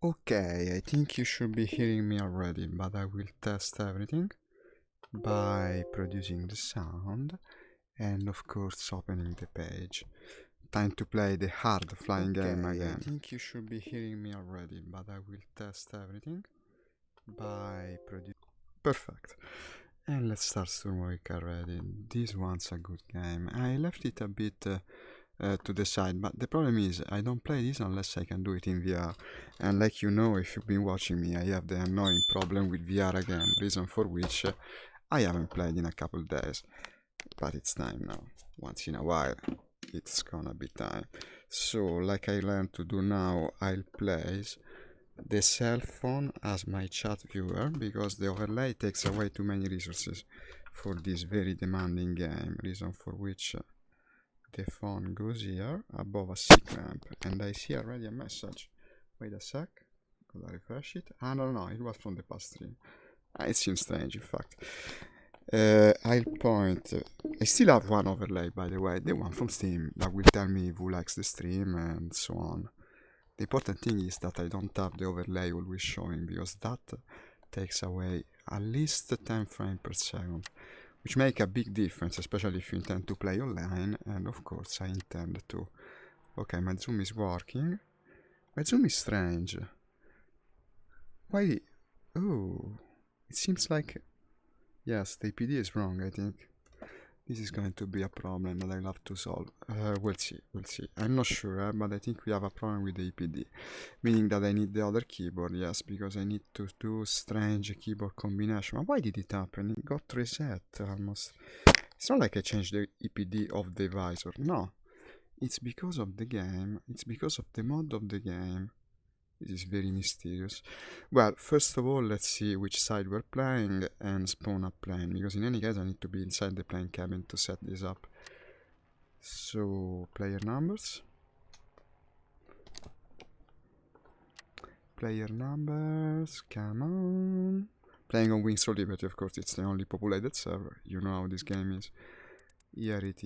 Okay, I think you should be hearing me already, but I will test everything by producing the sound and of course opening the page. Time to play the hard flying game again. I think you should be hearing me already, but I will test everything by producing. Perfect. And let's start Sturmovik already. This one's a good game. I left it a bit to the side, but the problem is I don't play this unless I can do it in VR. And like you know, if you've been watching me, I have the annoying problem with VR again, reason for which I haven't played in a couple days. But it's time now. Once in a while, it's gonna be time. So, like I learned to do now, I'll place the cell phone as my chat viewer because the overlay takes away too many resources for this very demanding game, reason for which the phone goes here above a C clamp, and I see already a message. Wait a sec, gotta refresh it. Ah, no, it was from the past stream. It seems strange, in fact. I'll point. I still have one overlay, by the way, the one from Steam that will tell me who likes the stream and so on. The important thing is that I don't have the overlay always showing because that takes away at least 10 frames per second, which make a big difference, especially if you intend to play online, and of course I intend to. Okay, my zoom is working. My zoom is strange. Why? Oh, it seems like... Yes, the EPD is wrong, I think. This is going to be a problem that I'll have to solve. We'll see. I'm not sure, but I think we have a problem with the EPD. Meaning that I need the other keyboard, yes, because I need to do strange keyboard combination. Why did it happen? It got reset almost. It's not like I changed the EPD of the visor. No. It's because of the game. It's because of the mod of the game. This is very mysterious. Well, first of all, let's see which side we're playing and spawn a plane, because in any case I need to be inside the plane cabin to set this up. So, player numbers. Player numbers, come on. Playing on Wings of Liberty, of course, it's the only populated server. You know how this game is. Here it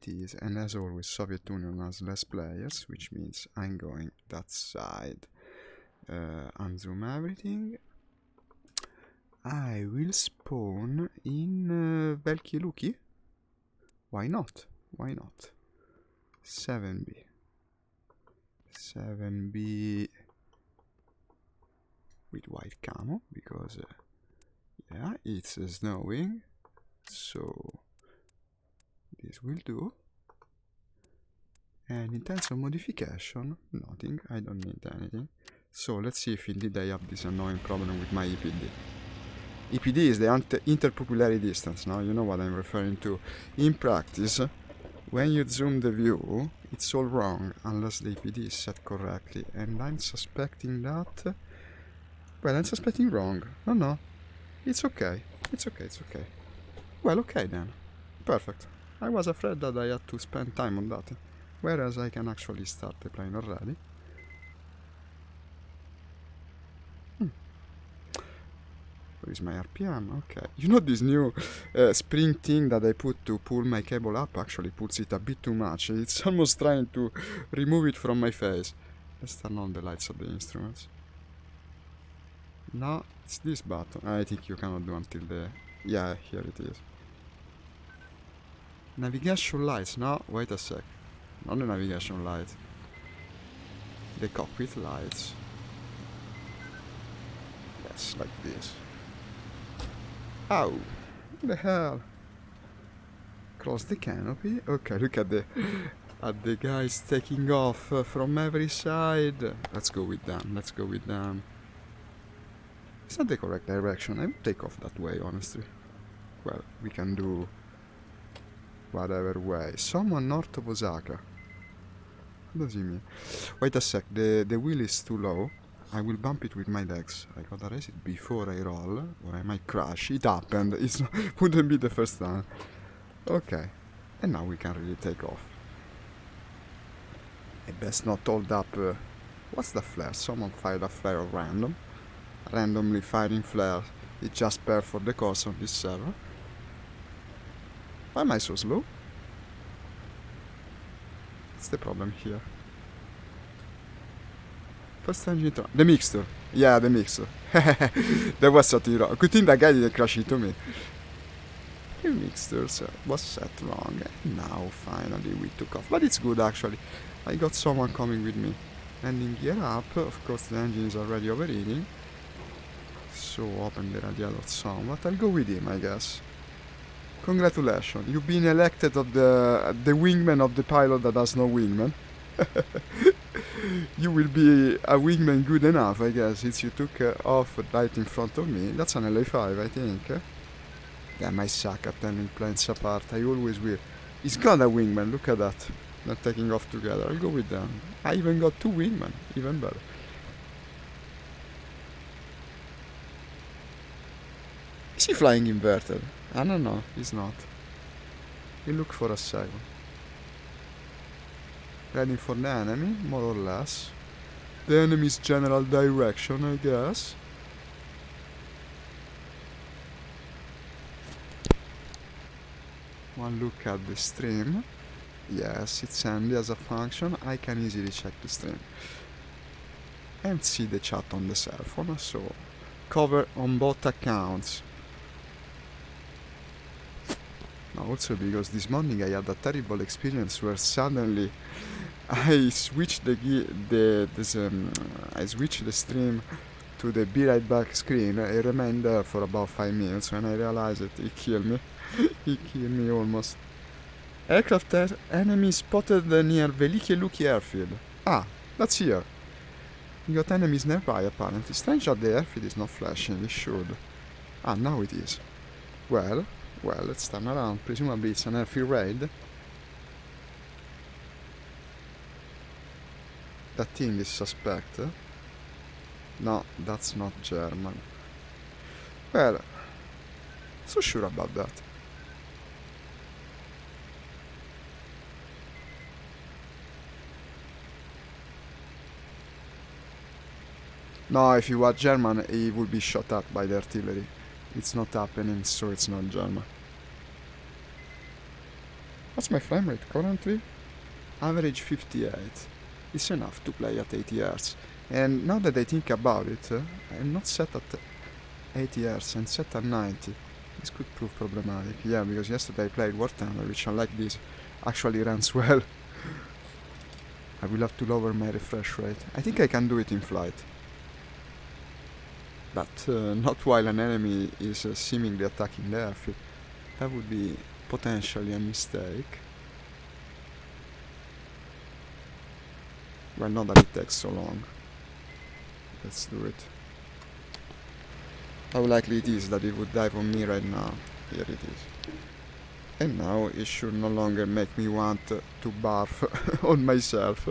is. And as always, Soviet Union has less players, which means I'm going that side. Unzoom everything. I will spawn in Veliki Luki. Why not? 7B with white camo because yeah, it's snowing, so this will do. And in terms of modification, nothing. I don't need anything. So let's see if indeed I have this annoying problem with my EPD. EPD is the interpupillary distance, now you know what I'm referring to. In practice, when you zoom the view, it's all wrong unless the EPD is set correctly. And I'm suspecting that... Well, I'm suspecting wrong. No. It's okay. Well, okay then. Perfect. I was afraid that I had to spend time on that. Whereas I can actually start the plane already. Where is my RPM? Okay. You know this new spring thing that I put to pull my cable up actually pulls it a bit too much. It's almost trying to remove it from my face. Let's turn on the lights of the instruments. No, it's this button. I think you cannot do until the... Yeah, here it is. Navigation lights. No, wait a sec. Not the navigation light. The cockpit lights. Yes, like this. Ow! What the hell? Cross the canopy. Okay, look at the guys taking off from every side. Let's go with them. It's not the correct direction. I would take off that way, honestly. Well, we can do whatever way. Someone north of Osaka. What does he mean? Wait a sec. The wheel is too low. I will bump it with my legs. I gotta raise it before I roll, or I might crash. It happened. It wouldn't be the first time. Okay. And now we can really take off. I best not hold up... what's the flare? Someone fired a flare at random. Randomly firing flare. It's just per for the course on this server. Why am I so slow? What's the problem here? First engine turn. The mixture. Yeah, the mixture. That was set wrong. Good thing that guy didn't crash into me. The mixture was set wrong. And now finally we took off. But it's good actually. I got someone coming with me. Landing gear up. Of course the engine is already overheating. So open the radiator somewhat. I'll go with him, I guess. Congratulations. You've been elected of the wingman of the pilot that has no wingman. You will be a wingman good enough, I guess, since you took off right in front of me. That's an LA5, I think. Damn, I suck at turning planes apart. I always will. He's got a wingman, look at that. They're taking off together. I'll go with them. I even got 2 wingmen, even better. Is he flying inverted? I don't know, he's not. We look for a second. Heading for the enemy, more or less. The enemy's general direction, I guess. One look at the stream. Yes, it's handy as a function. I can easily check the stream. And see the chat on the cell phone, so cover on both accounts. Also because this morning I had a terrible experience where suddenly I switched the stream to the be right back screen. I remained there for about 5 minutes when I realized it. It killed me. It killed me almost. Aircraft enemy spotted near Velike Luki airfield. Ah, that's here. We got enemies nearby apparently. Strange that the airfield is not flashing. It should. Ah, now it is. Well, let's turn around. Presumably it's an airfield raid. That thing is suspect. No, that's not German. Well, so sure about that. No, if he was German, he would be shot at by the artillery. It's not happening, so it's not German. What's my frame rate currently? Average 58. It's enough to play at 80 Hz. And now that I think about it, I'm not set at 80 Hz, I'm set at 90. This could prove problematic. Yeah, because yesterday I played War Thunder, which unlike this, actually runs well. I will have to lower my refresh rate. I think I can do it in flight. But not while an enemy is seemingly attacking the airfield. That would be potentially a mistake. Well, not that it takes so long. Let's do it. How likely it is that it would dive on me right now? Here it is. And now it should no longer make me want to barf on myself.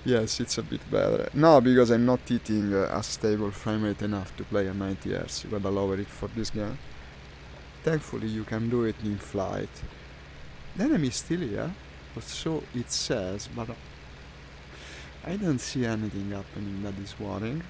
Yes, it's a bit better. No, because I'm not hitting a stable frame rate enough to play at 90 Hz. You gotta lower it for this guy. Thankfully you can do it in flight. The enemy is still here, or so it says, but I don't see anything happening that is worrying.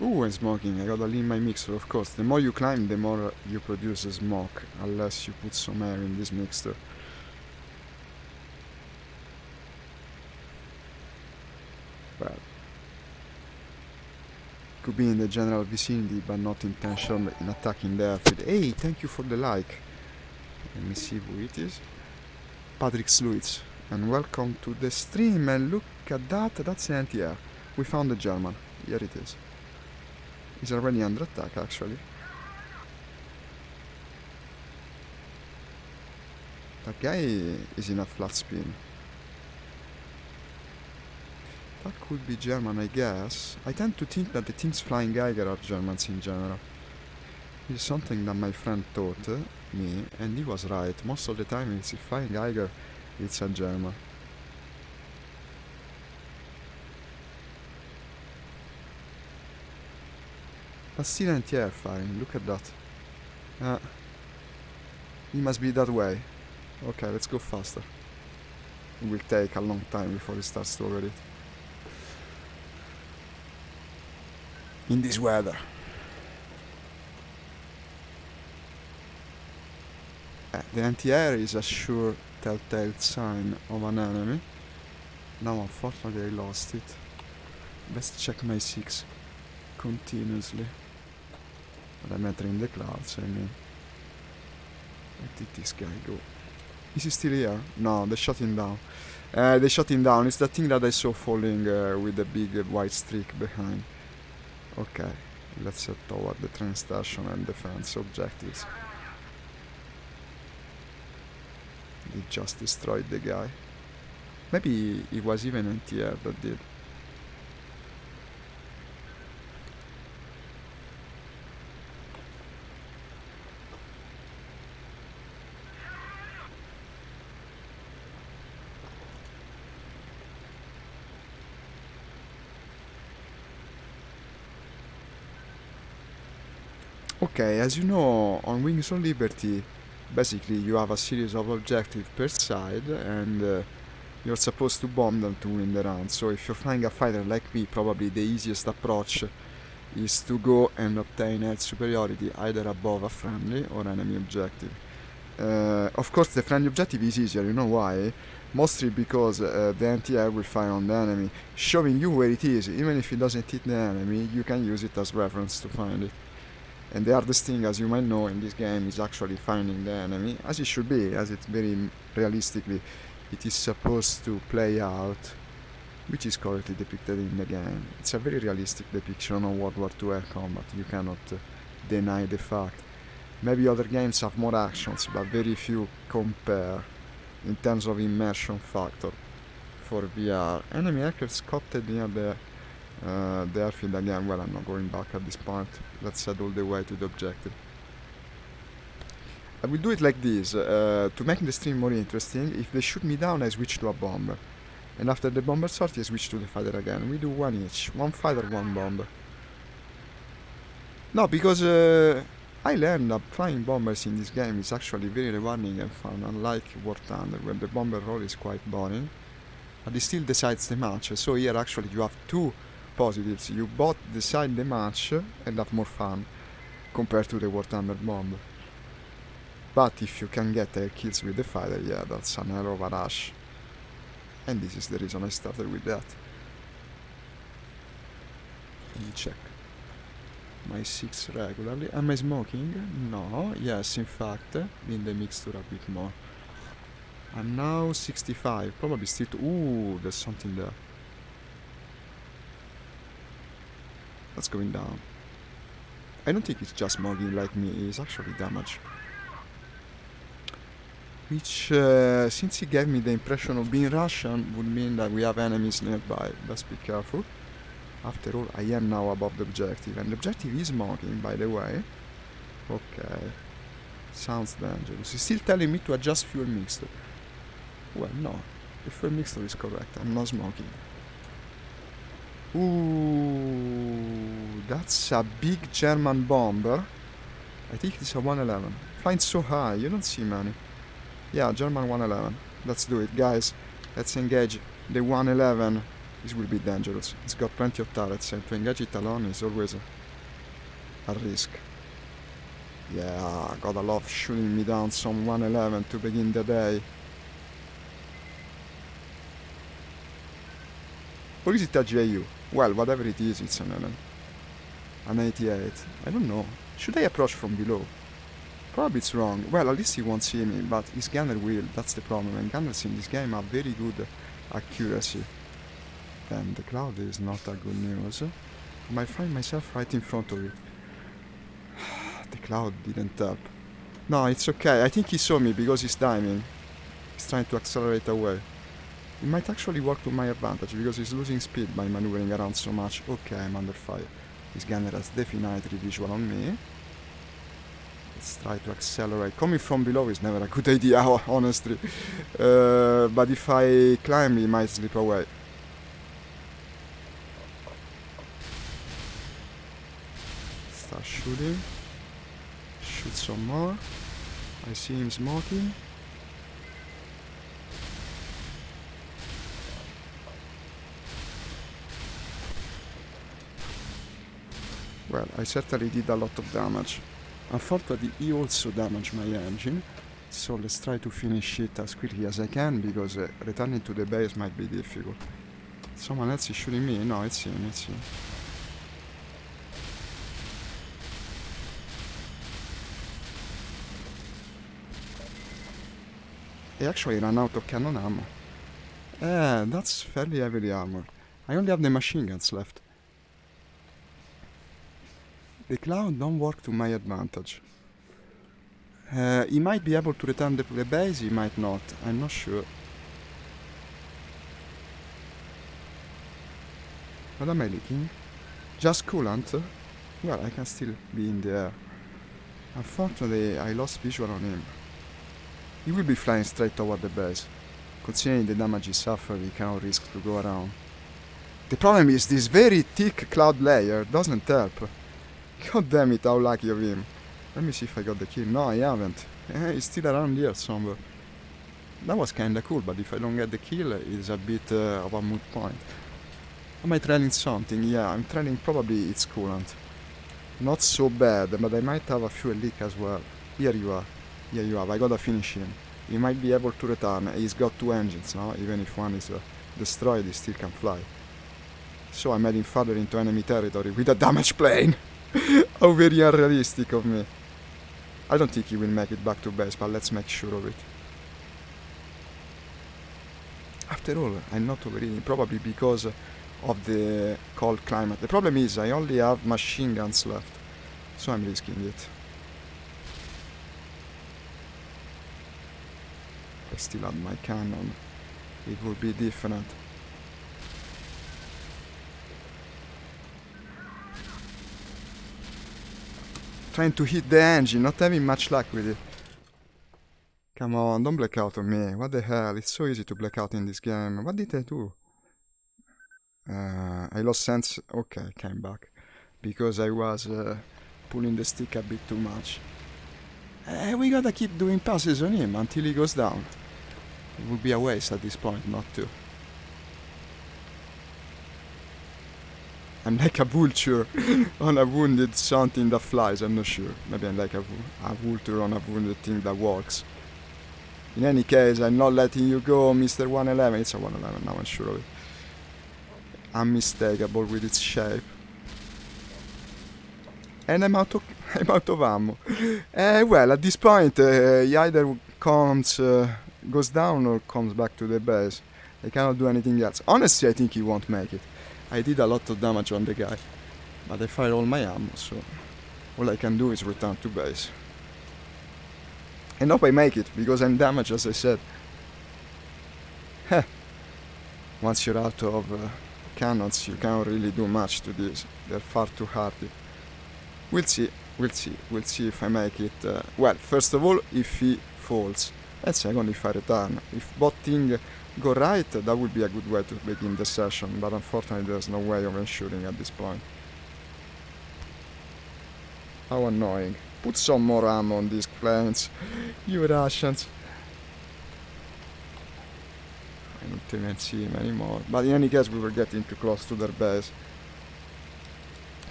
Ooh, I'm smoking. I gotta lean my mixer, of course. The more you climb, the more you produce smoke, unless you put some air in this mixer. Well, could be in the general vicinity, but not intentional in attacking the airfield. Hey, thank you for the like. Let me see who it is. Patrick Sluitz, and welcome to the stream. And look at that, that's the anti-air. We found the German. Here it is. He's already under attack, actually. That guy is in a flat spin. That could be German, I guess. I tend to think that the things flying Geiger are Germans in general. It's something that my friend taught me, and he was right. Most of the time, it's flying Geiger, it's a German. But still anti-air firing, look at that. He must be that way. Okay, let's go faster. It will take a long time before he starts to overheat. In this weather. The anti-air is a sure telltale sign of an enemy. Now unfortunately I lost it. Let's check my 6 continuously. But I'm entering the clouds, I mean. Where did this guy go? Is he still here? No, they shot him down. They shot him down. It's the thing that I saw falling with the big white streak behind. Okay, let's head toward the train station and defense objectives. They just destroyed the guy. Maybe it was even anti-air that did. Okay, as you know, on Wings of Liberty, basically you have a series of objectives per side, and you're supposed to bomb them to win the round. So if you're flying a fighter like me, probably the easiest approach is to go and obtain air superiority either above a friendly or enemy objective. Of course the friendly objective is easier, you know why? Mostly because the anti-air will fire on the enemy, showing you where it is. Even if it doesn't hit the enemy, you can use it as reference to find it. And the hardest thing, as you might know, in this game is actually finding the enemy, as it should be, as it's very realistically it is supposed to play out, which is correctly depicted in the game. It's a very realistic depiction of World War II air combat, you cannot deny the fact. Maybe other games have more actions, but very few compare in terms of immersion factor for VR. Enemy aircraft spotted near the airfield again. Well, I'm not going back at this point. Let's head all the way to the objective. I will do it like this, to make the stream more interesting. If they shoot me down, I switch to a bomber. And after the bomber sortie, I switch to the fighter again. We do one each. One fighter, one bomber. No, because I learned that flying bombers in this game is actually very rewarding and fun, unlike War Thunder, where the bomber role is quite boring. But it still decides the match, so here actually you have two positives. You both decide the match and have more fun compared to the War Thunder bomb. But if you can get air kills with the fighter, yeah, that's an hell of a rush. And this is the reason I started with that. Let me check my 6 regularly. Am I smoking? No. Yes, in fact, in the mixture a bit more. I'm now 65, probably still ooh, there's something there. That's going down. I don't think it's just smoking like me, it's actually damage. Which, since he gave me the impression of being Russian, would mean that we have enemies nearby. Let's be careful. After all, I am now above the objective, and the objective is smoking, by the way. Okay. Sounds dangerous. He's still telling me to adjust fuel mixture. Well, no. The fuel mixture is correct. I'm not smoking. Ooh, that's a big German bomber. I think it's a 111. Flying so high, you don't see many. Yeah, German 111. Let's do it, guys. Let's engage the 111. This will be dangerous. It's got plenty of turrets, and to engage it alone is always a risk. Yeah, gotta love shooting me down some 111 to begin the day. Or is it a JU? Well, whatever it is, it's an 88. I don't know. Should I approach from below? Probably it's wrong. Well, at least he won't see me, but his gunner will. That's the problem. And gunners in this game have very good accuracy. Then the cloud is not a good news. I might find myself right in front of it. The cloud didn't tap. No, it's okay. I think he saw me because he's diving. He's trying to accelerate away. It might actually work to my advantage because he's losing speed by maneuvering around so much. Okay, I'm under fire. His gunner has definitely visual on me. Let's try to accelerate. Coming from below is never a good idea, honestly. But if I climb, he might slip away. Start shooting. Shoot some more. I see him smoking. Well, I certainly did a lot of damage. Unfortunately, he also damaged my engine, So let's try to finish it as quickly as I can, because returning to the base might be difficult. Someone else is shooting me? No, it's him, it's him. I actually ran out of cannon ammo. That's fairly heavily armored. I only have the machine guns left. The cloud don't work to my advantage. He might be able to return to the base, he might not. I'm not sure. What am I leaking? Just coolant? Well, I can still be in the air. Unfortunately, I lost visual on him. He will be flying straight toward the base. Considering the damage he suffered, he cannot risk to go around. The problem is this very thick cloud layer doesn't help. God damn it, how lucky of him. Let me see if I got the kill. No, I haven't. He's still around here somewhere. That was kinda cool, but if I don't get the kill, it's a bit of a moot point. Am I trailing something? Yeah, I'm trailing probably its coolant. Not so bad, but I might have a fuel leak as well. Here you are. Here you are. I gotta finish him. He might be able to return. He's got 2 engines now. Even if one is destroyed, he still can fly. So I'm heading further into enemy territory with a damaged plane. How very unrealistic of me. I don't think he will make it back to base, but let's make sure of it. After all, I'm not overheating, probably because of the cold climate. The problem is I only have machine guns left, so I'm risking it. If I still had my cannon, it would be different. Trying to hit the engine, not having much luck with it. Come on, don't black out on me. What the hell? It's so easy to black out in this game. What did I do? I lost sense. Okay, I came back. Because I was pulling the stick a bit too much. We gotta keep doing passes on him until he goes down. It would be a waste at this point not to. I'm like a vulture on a wounded something that flies, I'm not sure. Maybe I'm like a vulture on a wounded thing that walks. In any case, I'm not letting you go, Mr. 111. It's a 111 now, I'm sure of it. Unmistakable with its shape. And I'm out of ammo. Well, at this point, he either goes down or comes back to the base. I cannot do anything else. Honestly, I think he won't make it. I did a lot of damage on the guy, but I fired all my ammo, so all I can do is return to base. And hope I make it, because I'm damaged, as I said. Heh. Once you're out of cannons, you can't really do much to this. They're far too hardy. We'll see if I make it. Well, first of all, if he falls, and second, if I return. If both things go right, that would be a good way to begin the session, but unfortunately there's no way of ensuring at this point. How annoying. Put some more ammo on these planes, you Russians. I don't even see him anymore, but in any case we were getting too close to their base.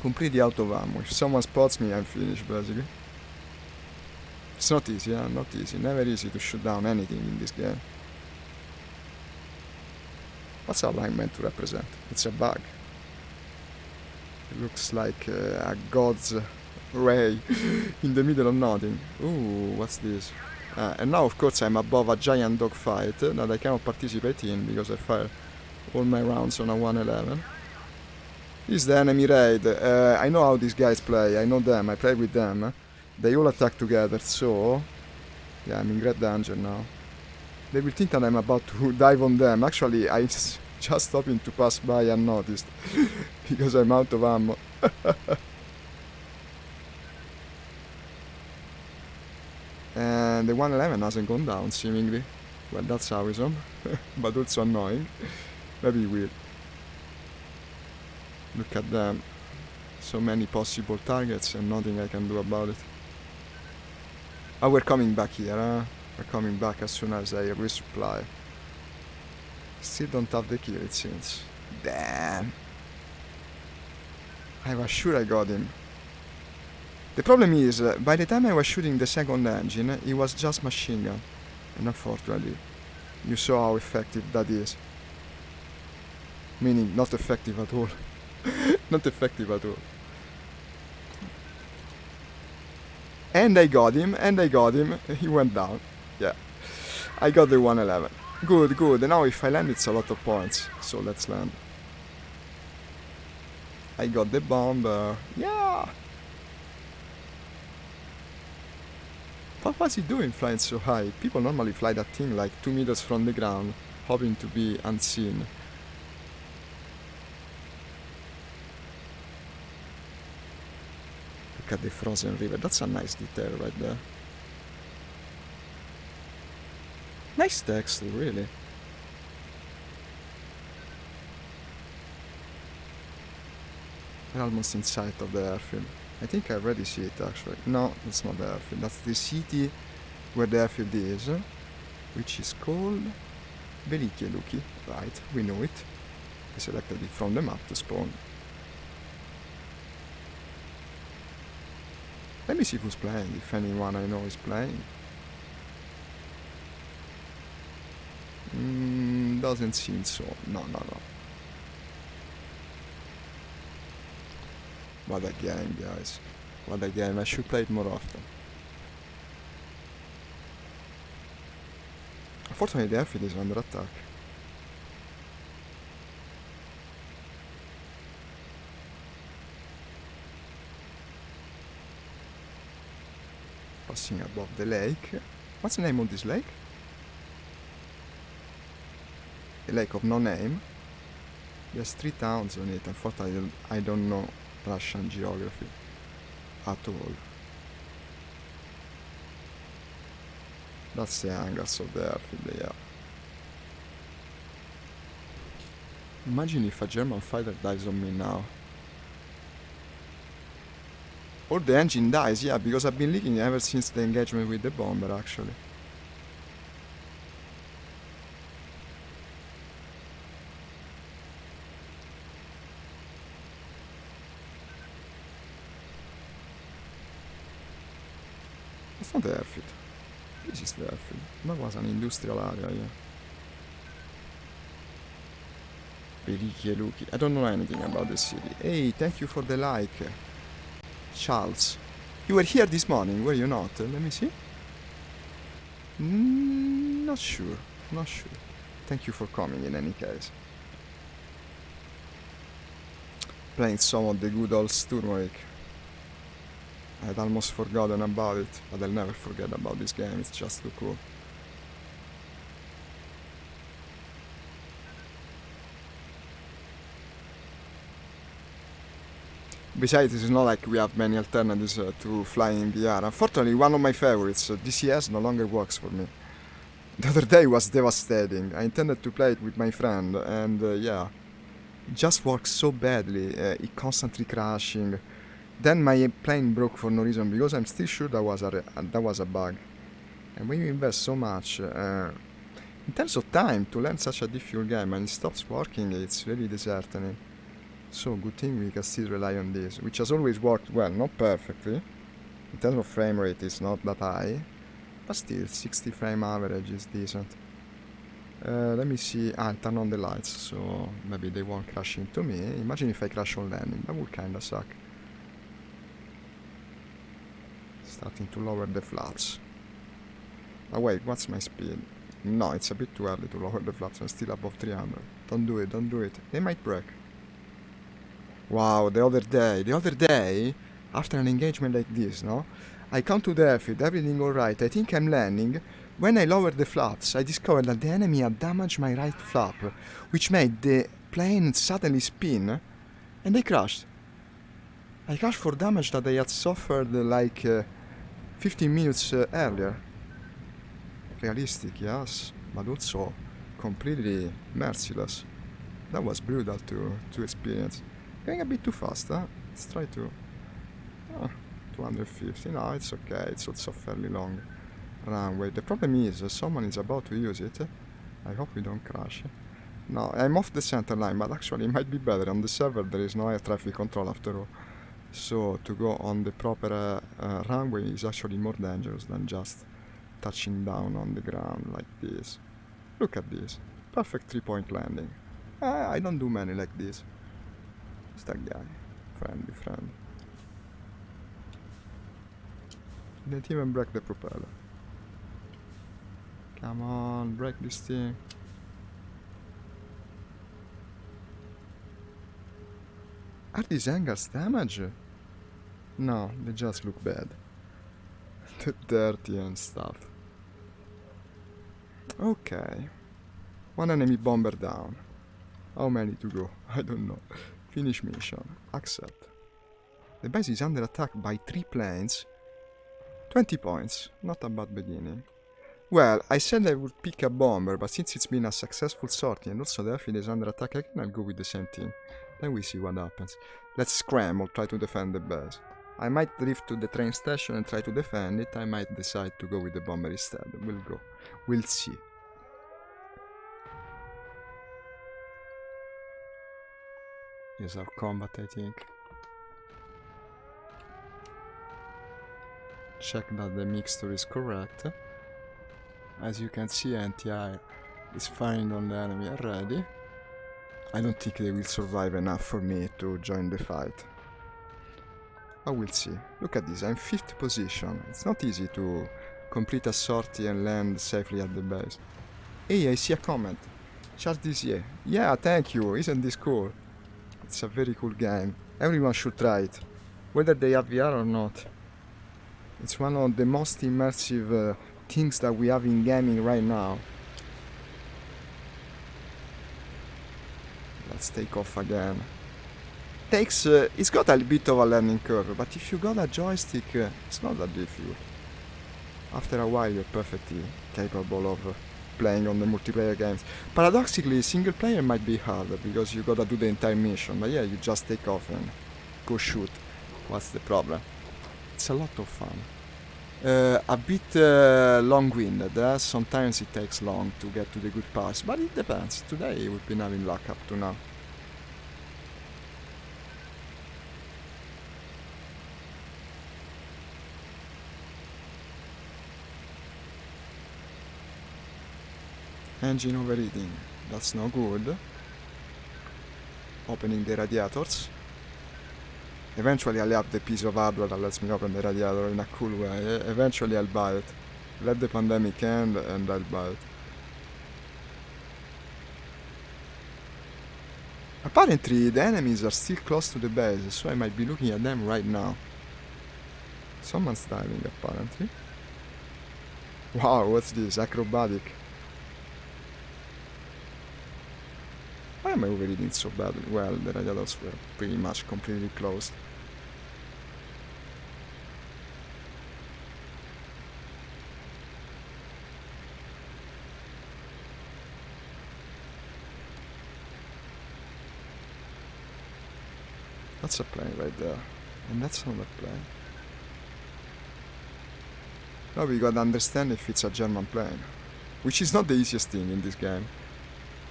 Completely out of ammo. If someone spots me, I'm finished basically. It's not easy, not easy. Never easy to shoot down anything in this game. What's our line meant to represent? It's a bug. It looks like a god's ray in the middle of nothing. Ooh, what's this? And now, of course, I'm above a giant dogfight that I cannot participate in because I fire all my rounds on a 111. This is the enemy raid. I know how these guys play. I know them. I play with them. They all attack together, so... Yeah, I'm in great danger now. They will think that I'm about to dive on them. Actually, I just hoping to pass by unnoticed because I'm out of ammo. And the 111 hasn't gone down, seemingly. Well, that's awesome, but also annoying. Maybe it will. Look at them. So many possible targets and nothing I can do about it. Oh, we're coming back here, huh? We're coming back as soon as I resupply. Still don't have the kill, it seems. Damn. I was sure I got him. The problem is, by the time I was shooting the second engine, it was just machine gun. And unfortunately, you saw how effective that is. Meaning, not effective at all. Not effective at all. And I got him, he went down. Yeah. I got the 111. Good, good. Now if I land, it's a lot of points. So let's land. I got the bomber. Yeah! What was he doing flying so high? People normally fly that thing like 2 meters from the ground, hoping to be unseen. Look at the frozen river. That's a nice detail right there. Nice text, really. We're almost in sight of the airfield. I think I already see it actually. No, that's not the airfield. That's the city where the airfield is, which is called Adyghe. Right, we know it. I selected it from the map to spawn. Let me see who's playing, if anyone I know is playing. Doesn't seem so. No. What a game, guys. What a game. I should play it more often. Unfortunately, the airfield is under attack. Passing above the lake. What's the name of this lake? A lake of no name. There's 3 towns on it. Unfortunately, I don't know Russian geography at all. That's the hangars of the airfield, yeah. Imagine if a German fighter dies on me now. Or the engine dies, yeah, because I've been leaking ever since the engagement with the bomber, actually. It's not the airfield. This is the airfield. That was an industrial area, yeah. Adyghe. I don't know anything about the city. Hey, thank you for the like. Charles. You were here this morning, were you not? Let me see. Not sure. Thank you for coming in any case. Playing some of the good old Sturmovik. I had almost forgotten about it, but I'll never forget about this game, it's just too cool. Besides, it's not like we have many alternatives to flying in the air. Unfortunately, one of my favorites, DCS, no longer works for me. The other day was devastating. I intended to play it with my friend, and yeah, it just works so badly, it constantly crashing. Then my plane broke for no reason, because I'm still sure that was a bug. And when you invest so much, in terms of time, to learn such a difficult game and it stops working, it's really disheartening. So good thing we can still rely on this, which has always worked well, not perfectly. In terms of frame rate, it's not that high, but still, 60 frame average is decent. Let me see. I'll turn on the lights, so maybe they won't crash into me. Imagine if I crash on landing, that would kinda suck. Starting to lower the flaps. Oh wait, what's my speed? No, it's a bit too early to lower the flaps. I'm still above 300. Don't do it. They might break. Wow, the other day, after an engagement like this, no? I come to the airfield, everything alright, I think I'm landing. When I lowered the flaps, I discovered that the enemy had damaged my right flap, which made the plane suddenly spin, and I crashed. I crashed for damage that I had suffered like 15 minutes earlier. Realistic, yes, but also completely merciless. That was brutal to experience. Going a bit too fast, huh? Let's try to... 250, no, it's okay, it's also fairly long runway. The problem is, someone is about to use it. I hope we don't crash. No, I'm off the center line, but actually it might be better. On the server there is no air traffic control after all. So to go on the proper runway is actually more dangerous than just touching down on the ground like this. Look at this. Perfect 3-point landing. I don't do many like this. Who's that guy? Friendly friend. Didn't even break the propeller. Come on, break this thing. Are these hangars damaged? No, they just look bad. Dirty and stuff. Okay. One enemy bomber down. How many to go? I don't know. Finish mission. Accept. The base is under attack by 3 planes. 20 points. Not a bad beginning. Well, I said I would pick a bomber, but since it's been a successful sortie and also the airfield is under attack again, I'll go with the same thing. Then we see what happens. Let's scramble, try to defend the base. I might drift to the train station and try to defend it. I might decide to go with the bomber instead. We'll go. We'll see. Here's our combat, I think. Check that the mixture is correct. As you can see, anti-air is firing on the enemy already. I don't think they will survive enough for me to join the fight. I will see. Look at this, I'm 5th position. It's not easy to complete a sortie and land safely at the base. Hey, I see a comment. Charles Dizier. Yeah, thank you, isn't this cool? It's a very cool game. Everyone should try it, whether they have VR or not. It's one of the most immersive things that we have in gaming right now. Let's take off again. It's got a bit of a learning curve, but if you got a joystick, it's not that difficult. After a while, you're perfectly capable of playing on the multiplayer games. Paradoxically, single player might be harder because you gotta do the entire mission, but yeah, you just take off and go shoot. What's the problem? It's a lot of fun. A bit long-winded, sometimes it takes long to get to the good parts, but it depends. Today we've been having luck up to now. Engine overheating, that's no good. Opening the radiators. Eventually I'll have the piece of hardware that lets me open the radiator in a cool way. Eventually I'll buy it. Let the pandemic end and I'll buy it. Apparently the enemies are still close to the base, so I might be looking at them right now. Someone's diving apparently. Wow, what's this? Acrobatic. Why am I overheating so badly? Well, the radiators were pretty much completely closed. That's a plane right there. And that's another plane. Now we gotta understand if it's a German plane. Which is not the easiest thing in this game.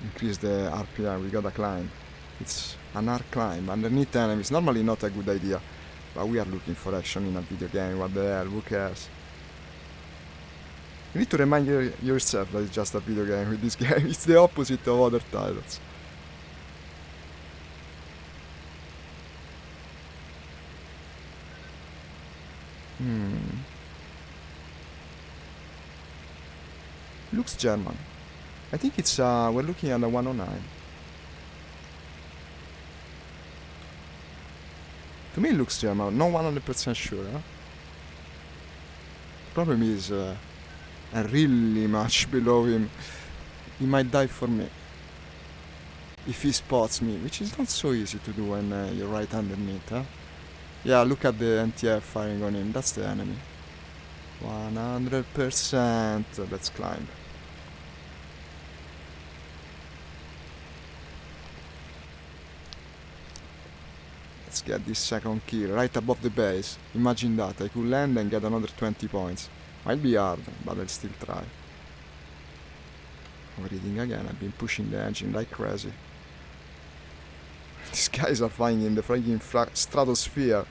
Increase the RPM, we gotta climb. It's an arc climb. Underneath enemies, normally not a good idea. But we are looking for action in a video game, what the hell, who cares? You need to remind yourself that it's just a video game with this game. It's the opposite of other titles. Looks German. I think it's, we're looking at a 109. To me it looks German, not 100% sure, huh? The problem is, I'm really much below him. He might die for me. If he spots me, which is not so easy to do when you're right underneath, huh? Yeah, look at the anti-air firing on him, that's the enemy. 100%, let's climb. Let's get this second kill, right above the base. Imagine that, I could land and get another 20 points. Might be hard, but I'll still try. Overheating again, I've been pushing the engine like crazy. These guys are flying in the freaking stratosphere.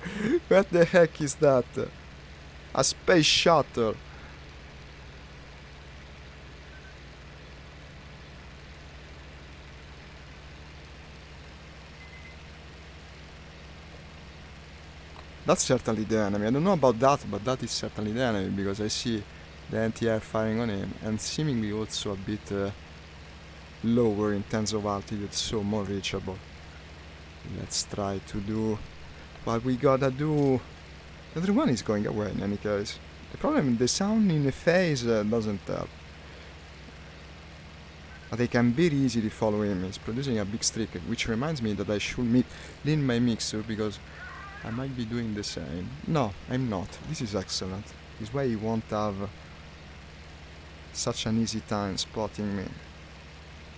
What the heck is that? A space shuttle. That's certainly the enemy. I don't know about that, but that is certainly the enemy, because I see the anti-air firing on him, and seemingly also a bit lower in terms of altitude, so more reachable. Let's try to do what we gotta do. The other one is going away in any case. The problem, the sound in the phase doesn't help. But I can very easily follow him. He's producing a big streak, which reminds me that I should lean my mixer, because I might be doing the same. No, I'm not. This is excellent. This way he won't have such an easy time spotting me.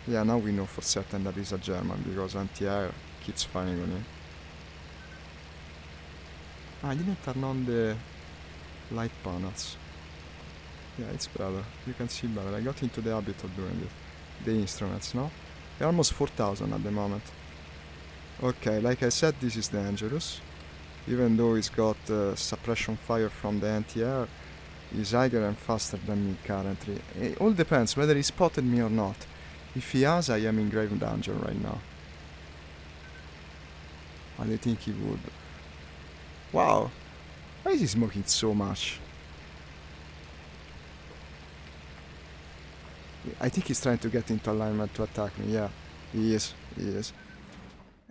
Yeah, now we know for certain that he's a German, because anti-air keeps firing on him. I didn't turn on the light panels. Yeah, it's better. You can see better. I got into the habit of doing it. The instruments, no? They're almost 4,000 at the moment. Okay, like I said, this is dangerous. Even though he's got suppression fire from the anti-air, he's higher and faster than me currently. It all depends whether he spotted me or not. If he has, I am in grave danger right now. I don't think he would. Wow! Why is he smoking so much? I think he's trying to get into alignment to attack me. Yeah, he is.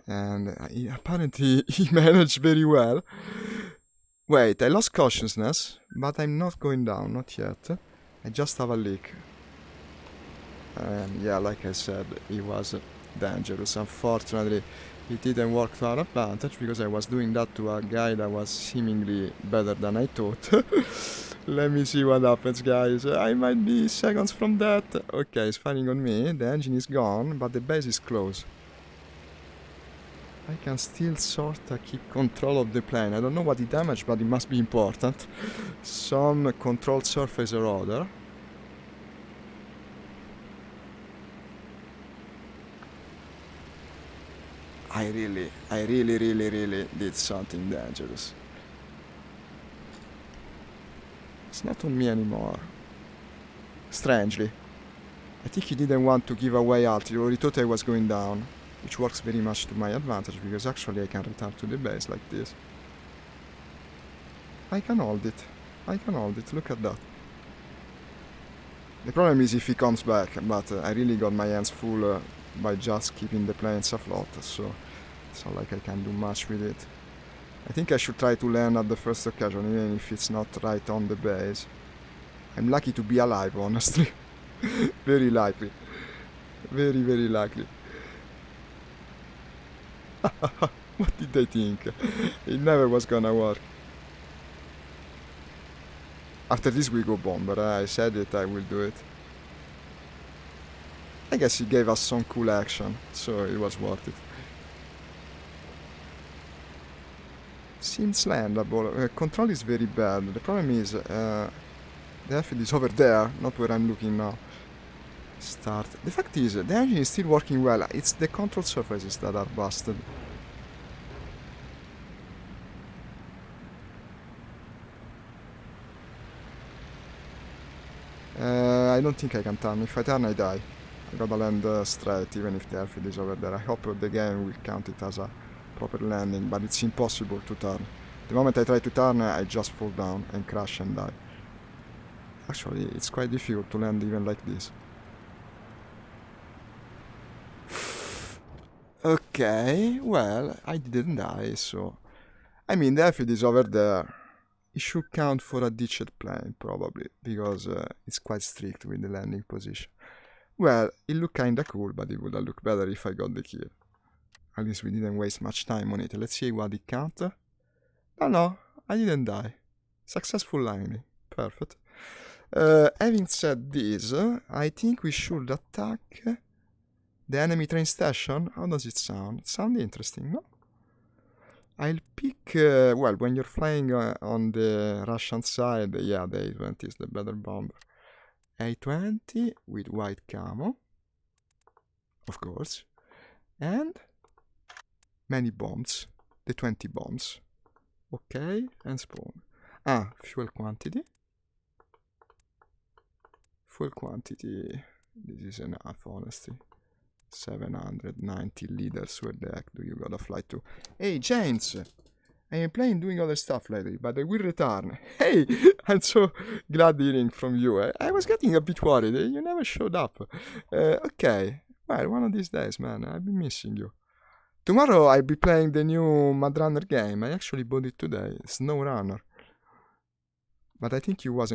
And apparently he managed very well. Wait, I lost consciousness, but I'm not going down, not yet. I just have a leak. And yeah, like I said, he was dangerous. Unfortunately, it didn't work to our advantage, because I was doing that to a guy that was seemingly better than I thought. Let me see what happens, guys. I might be seconds from that. Okay, he's firing on me. The engine is gone, but the base is close. I can still sorta keep control of the plane. I don't know what he damaged, but it must be important. Some controlled surface or other. I really did something dangerous. It's not on me anymore. Strangely. I think he didn't want to give away altitude, or he thought I was going down. Which works very much to my advantage, because actually I can return to the base like this. I can hold it. Look at that. The problem is if he comes back, but I really got my hands full by just keeping the planes afloat, so it's not like I can do much with it. I think I should try to land at the first occasion, even if it's not right on the base. I'm lucky to be alive, honestly. Very likely. Very likely. What did they think? It never was gonna work. After this we go bomber. I said it, I will do it. I guess he gave us some cool action, so it was worth it. Seems landable. Control is very bad. The problem is the airfield is over there, not where I'm looking now. Start. The fact is, the engine is still working well. It's the control surfaces that are busted. I don't think I can turn. If I turn, I die. I gotta land straight, even if the airfield is over there. I hope the game will count it as a proper landing, but it's impossible to turn. The moment I try to turn, I just fall down and crash and die. Actually, it's quite difficult to land even like this. Okay, well, I didn't die, so... I mean, the airfield is over there. It should count for a ditched plane, probably, because it's quite strict with the landing position. Well, it looked kinda cool, but it would have looked better if I got the kill. At least we didn't waste much time on it. Let's see what it counted. No, I didn't die. Successful landing. Perfect. Having said this, I think we should attack... the enemy train station. How does it sound? It sounds interesting, no? I'll pick, well, when you're flying on the Russian side, yeah, the A-20 is the better bomber. A-20 with white camo, of course, and many bombs. The 20 bombs. Okay, and spawn. Fuel quantity. Fuel quantity. This is enough, honestly. 790 liters. Where the heck do you gotta fly to? Hey, James! I am playing doing other stuff lately, but I will return. Hey! I'm so glad hearing from you. I was getting a bit worried. You never showed up. Okay. Well, one of these days, man. I've been missing you. Tomorrow I'll be playing the new Mad Runner game. I actually bought it today. Snow Runner. But I think you are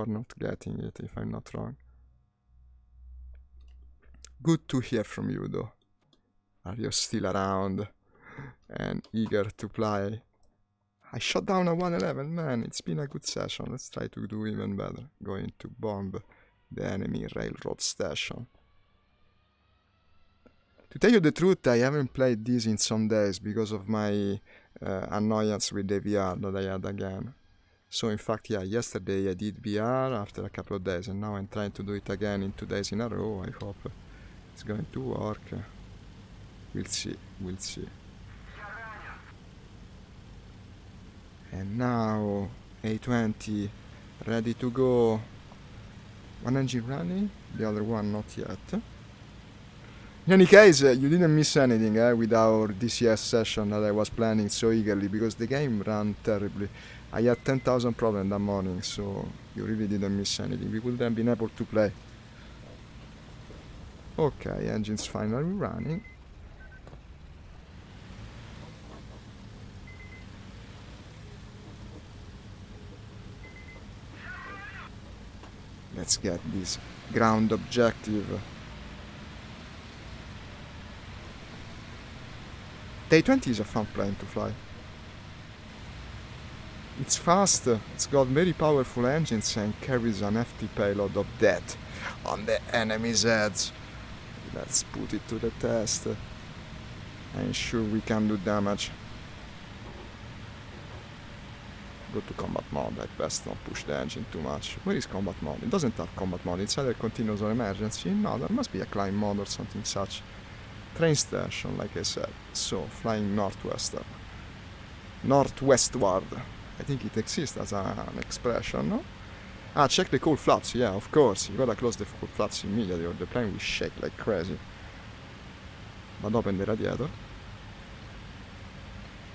not getting it, if I'm not wrong. Good to hear from you, though. Are you still around and eager to play? I shot down a 111, man. It's been a good session. Let's try to do even better. Going to bomb the enemy railroad station. To tell you the truth, I haven't played this in some days because of my annoyance with the VR that I had again. So in fact, yeah, yesterday I did VR after a couple of days, and now I'm trying to do it again in 2 days in a row. I hope it's going to work. We'll see, we'll see. And now, A20, ready to go. One engine running, the other one not yet. In any case, you didn't miss anything with our DCS session that I was planning so eagerly, because the game ran terribly. I had 10,000 problems that morning, so you really didn't miss anything. We wouldn't have been able to play. Okay, engine's finally running. Let's get this ground objective. The A20 is a fun plane to fly. It's fast, it's got very powerful engines and carries an hefty payload of death on the enemy's heads. Let's put it to the test. I'm sure we can do damage. Go to combat mode, I'd best not push the engine too much. Where is combat mode? It doesn't have combat mode, it's either continuous or emergency. No, there must be a climb mode or something such. Train station, like I said. So, flying northwestward. I think it exists as an expression, no? Check the cold flaps, yeah, of course. You gotta close the cold flaps immediately or the plane will shake like crazy. But open the radiator.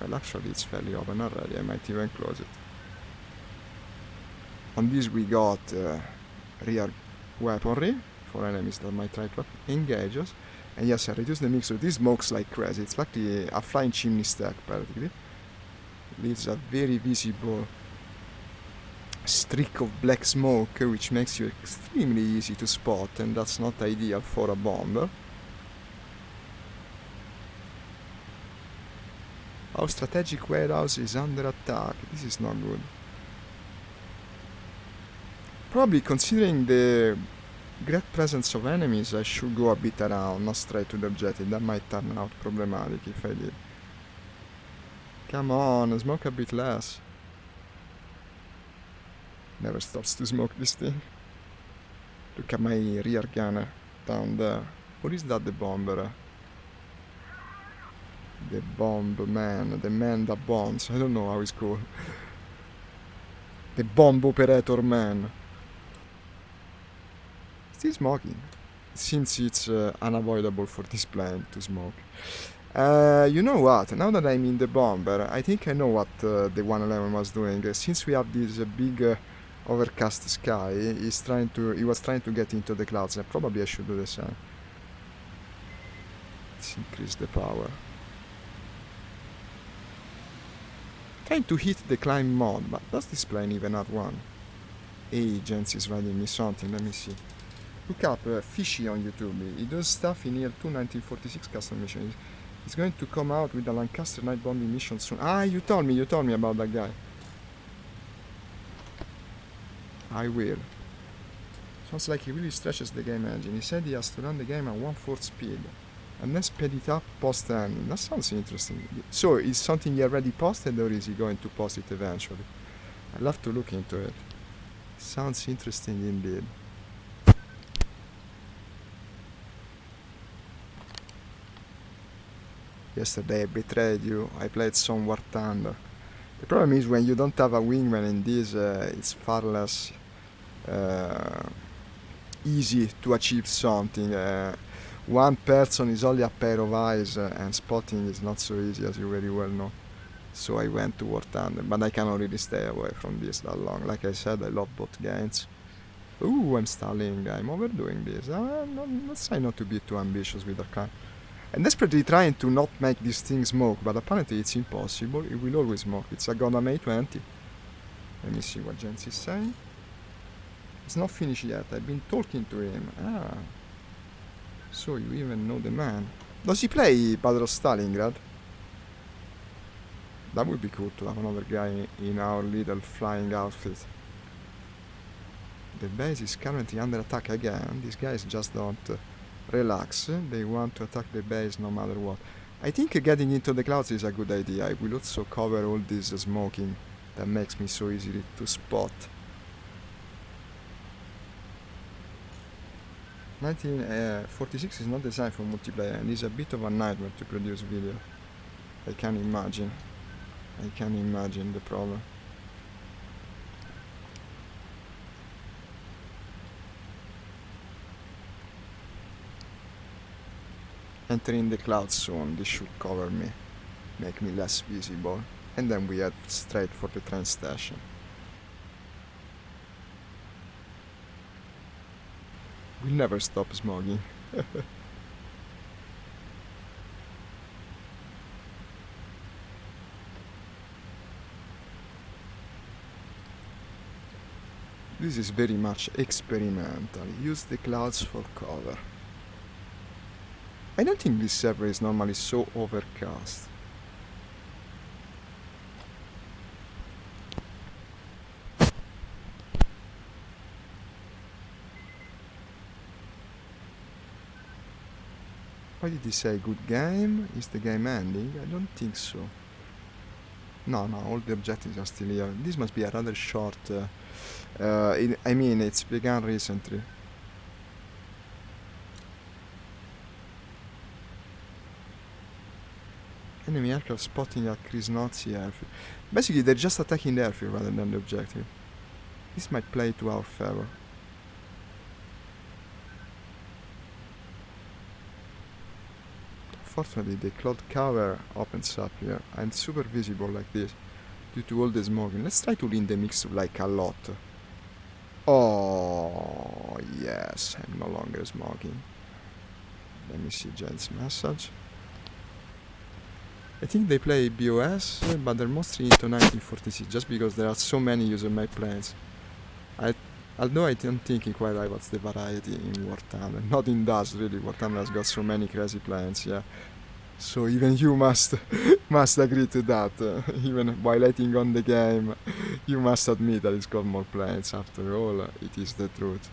Well, actually it's fairly open already, I might even close it. On this we got rear weaponry for enemies that might try to engage us. And yes, I reduced the mixer. This smokes like crazy. It's like a flying chimney stack, practically. Leaves a very visible streak of black smoke, which makes you extremely easy to spot, and that's not ideal for a bomber. Our strategic warehouse is under attack. This is not good. Probably, considering the great presence of enemies, I should go a bit around, not straight to the objective. That might turn out problematic if I did. Come on, smoke a bit less. Never stops to smoke this thing. Look at my rear gunner down there. Or is that the bomber? The bomb man, the man that bombs. I don't know how it's called. The bomb operator man. Still smoking, since it's unavoidable for this plane to smoke. You know what? Now that I'm in the bomber, I think I know what the 111 was doing. Since we have this big overcast sky, he was trying to get into the clouds, and probably I should do the same. Let's increase the power. Trying to hit the climb mode, but does this plane even have one? Agents is writing me something, let me see. Look up Fishy on YouTube. He does stuff in IL-2 1946 custom mission. He's going to come out with a Lancaster night bombing mission soon. You told me about that guy. I will. Sounds like he really stretches the game engine. He said he has to run the game at 1/4 speed and then speed it up post-ending. That sounds interesting. So, is something he already posted, or is he going to post it eventually? I'll have to look into it. Sounds interesting indeed. Yesterday I betrayed you. I played some War Thunder. The problem is when you don't have a wingman in this, it's far less easy to achieve something. One person is only a pair of eyes, and spotting is not so easy, as you very well know. So I went to War Thunder, but I cannot really stay away from this that long. Like I said, I love both games. Ooh, I'm stalling. I'm overdoing this. Let's try not to be too ambitious with the car. I'm desperately trying to not make this thing smoke, but apparently it's impossible. It will always smoke. It's a Gundam A20. Let me see what Jens is saying. It's not finished yet. I've been talking to him. Ah. So you even know the man. Does he play Battle of Stalingrad? That would be cool to have another guy in our little flying outfit. The base is currently under attack again. These guys just don't relax. They want to attack the base no matter what. I think getting into the clouds is a good idea. I will also cover all this smoking that makes me so easy to spot. 1946 is not designed for multiplayer and is a bit of a nightmare to produce video. I can imagine. I can imagine the problem. Entering the clouds soon, this should cover me, make me less visible, and then we head straight for the train station. We'll never stop smoking. This is very much experimental. Use the clouds for cover. I don't think this server is normally so overcast. Why did he say good game? Is the game ending? I don't think so. No, all the objectives are still here. This must be a rather short... I mean, it's begun recently. Enemy aircraft spotting at Krasnodar airfield. Basically, they're just attacking the airfield rather than the objective. This might play to our favor. Fortunately, the cloud cover opens up here and super visible like this due to all the smoking. Let's try to lean the mix like a lot. Oh, yes, I'm no longer smoking. Let me see Jen's message. I think they play BoS, but they're mostly into 1946 just because there are so many user-made planes. Although I don't think in quite right what's the variety in War Thunder. Not in DAS really, War Thunder has got so many crazy planes, yeah. So even you must agree to that. Even while letting on the game, you must admit that it's got more planes. After all, it is the truth.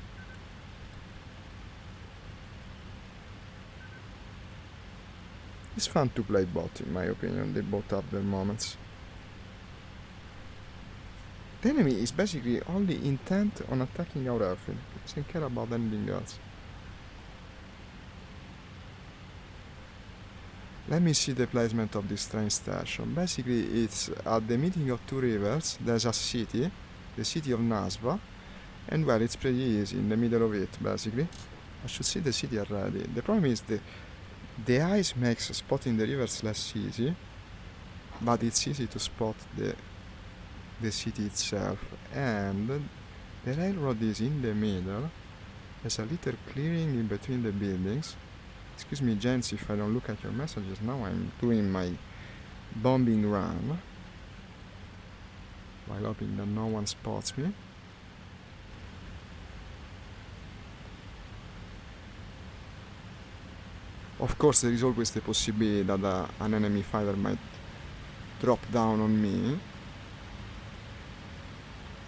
It's fun to play both, in my opinion. They both have their moments. The enemy is basically only intent on attacking our airfield. He doesn't care about anything else. Let me see the placement of this train station. Basically, it's at the meeting of two rivers. There's a city, the city of Nazva, and well, it's pretty easy, in the middle of it, basically. I should see the city already. The problem is the ice makes spotting the rivers less easy, but it's easy to spot the city itself. And the railroad is in the middle. There's a little clearing in between the buildings. Excuse me, gents, if I don't look at your messages now. I'm doing my bombing run while hoping that no one spots me. Of course, there is always the possibility that an enemy fighter might drop down on me,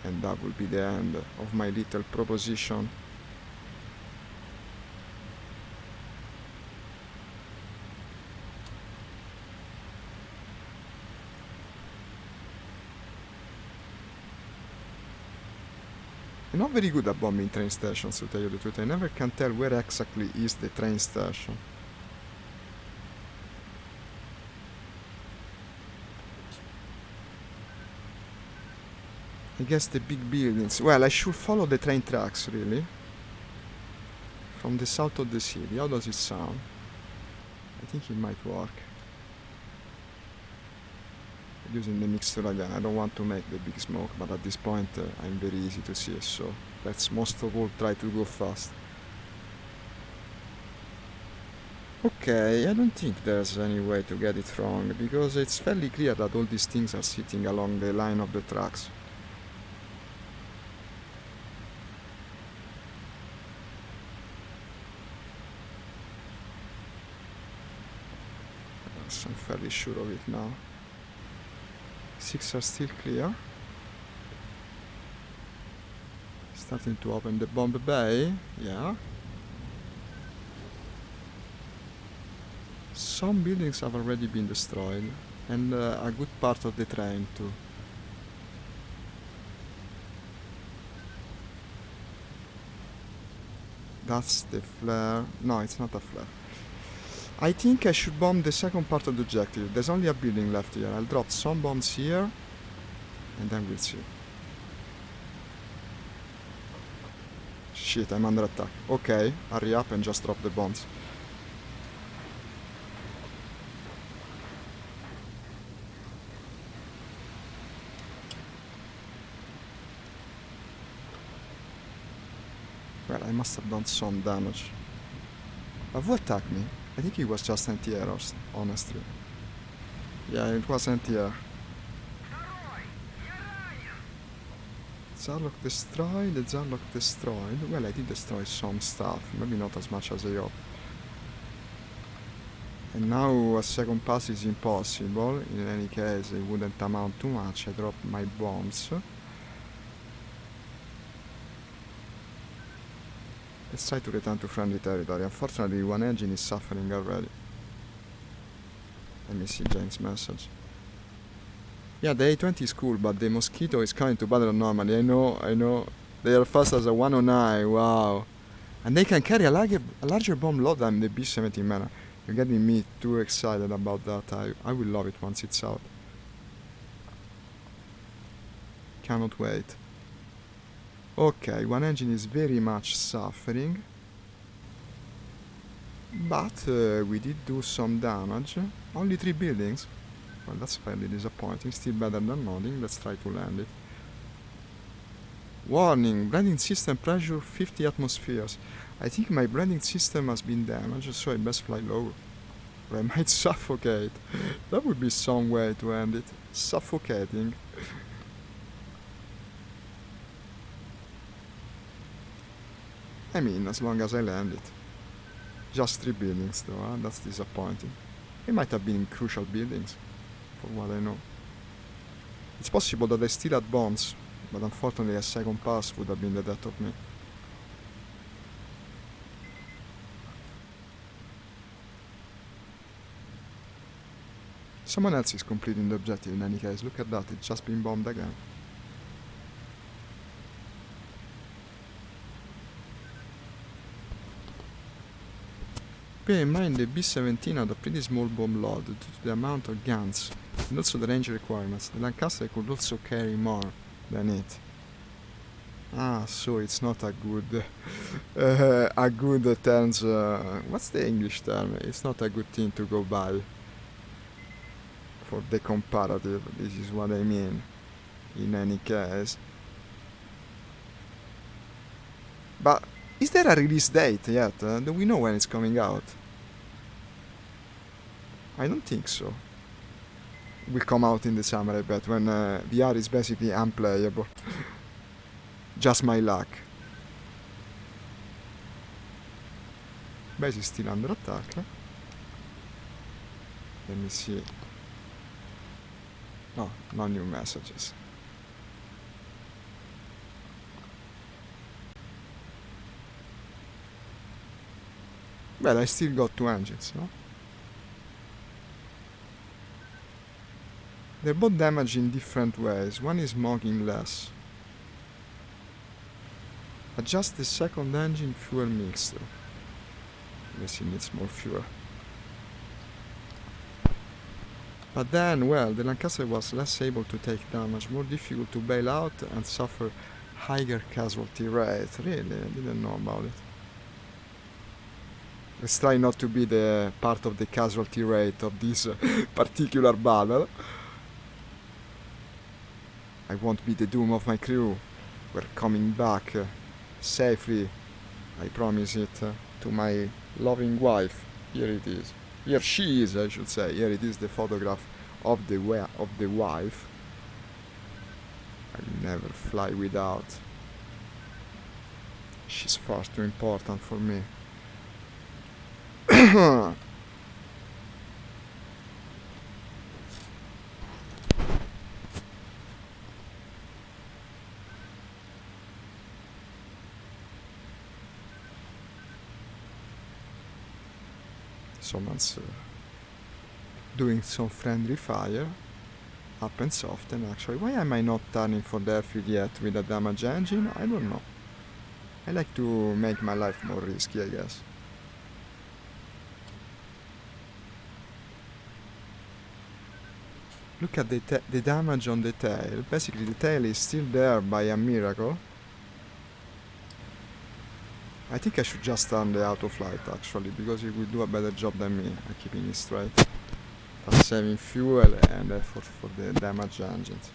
and that will be the end of my little proposition. I'm not very good at bombing train stations, to tell you the truth. I never can tell where exactly is the train station. I guess the big buildings. Well, I should follow the train tracks, really. From the south of the city. How does it sound? I think it might work. Using the mixture again. I don't want to make the big smoke, but at this point I'm very easy to see, so let's most of all try to go fast. Okay, I don't think there's any way to get it wrong, because it's fairly clear that all these things are sitting along the line of the tracks. Yes, I'm fairly sure of it now. 6 are still clear. Starting to open the bomb bay, yeah. Some buildings have already been destroyed, and a good part of the train too. That's the flare. No, it's not a flare. I think I should bomb the second part of the objective. There's only a building left here. I'll drop some bombs here, and then we'll see. Shit, I'm under attack. Okay, hurry up and just drop the bombs. Well, I must have done some damage. But who attacked me? I think it was just anti-air, honestly. Yeah, it was anti-air. Zarlok destroyed, the Zarlok destroyed. Well, I did destroy some stuff, maybe not as much as I hoped. And now a second pass is impossible. In any case, it wouldn't amount too much. I dropped my bombs. Let's try to return to friendly territory. Unfortunately, one engine is suffering already. Let me see James' message. Yeah, the A20 is cool, but the Mosquito is coming to battle normally. I know. They are fast as a 109, wow. And they can carry a larger bomb load than the B-17 Manor. You're getting me too excited about that. I will love it once it's out. Cannot wait. Okay, one engine is very much suffering. But we did do some damage. Only 3 buildings. Well, that's fairly disappointing. Still better than nothing. Let's try to land it. Warning, blending system pressure 50 atmospheres. I think my blending system has been damaged, so I best fly low. Or I might suffocate. That would be some way to end it. Suffocating. I mean, as long as I land it. Just 3 buildings though, huh? That's disappointing. They might have been crucial buildings, for what I know. It's possible that I still had bombs, but unfortunately a second pass would have been the death of me. Someone else is completing the objective in any case. Look at that, it's just been bombed again. Bear in mind the B-17 had a pretty small bomb load due to the amount of guns and also the range requirements. The Lancaster could also carry more than it. Ah, so it's not a good terms, what's the English term? It's not a good thing to go by for the comparative, this is what I mean, in any case. But is there a release date yet? Do we know when it's coming out? I don't think so. It will come out in the summer, I bet, when VR is basically unplayable. Just my luck. Base is still under attack. Let me see. No, no new messages. Well, I still got 2 engines, no? They're both damaged in different ways. One is smoking less. Adjust the second engine fuel mixture. Guess it needs more fuel. But then, well, the Lancaster was less able to take damage, more difficult to bail out, and suffer higher casualty rate. Really, I didn't know about it. Let's try not to be the part of the casualty rate of this particular battle. I won't be the doom of my crew. We're coming back safely. I promise it to my loving wife. Here it is. Here she is, I should say. Here it is, the photograph of the wife. I'll never fly without. She's far too important for me. Someone's doing some friendly fire, up and soft, and actually, why am I not turning for the airfield yet with a damage engine? I don't know. I like to make my life more risky, I guess. Look at the damage on the tail. Basically, the tail is still there by a miracle. I think I should just turn the auto flight actually, because he will do a better job than me at keeping it straight. That's saving fuel and effort for the damage engines.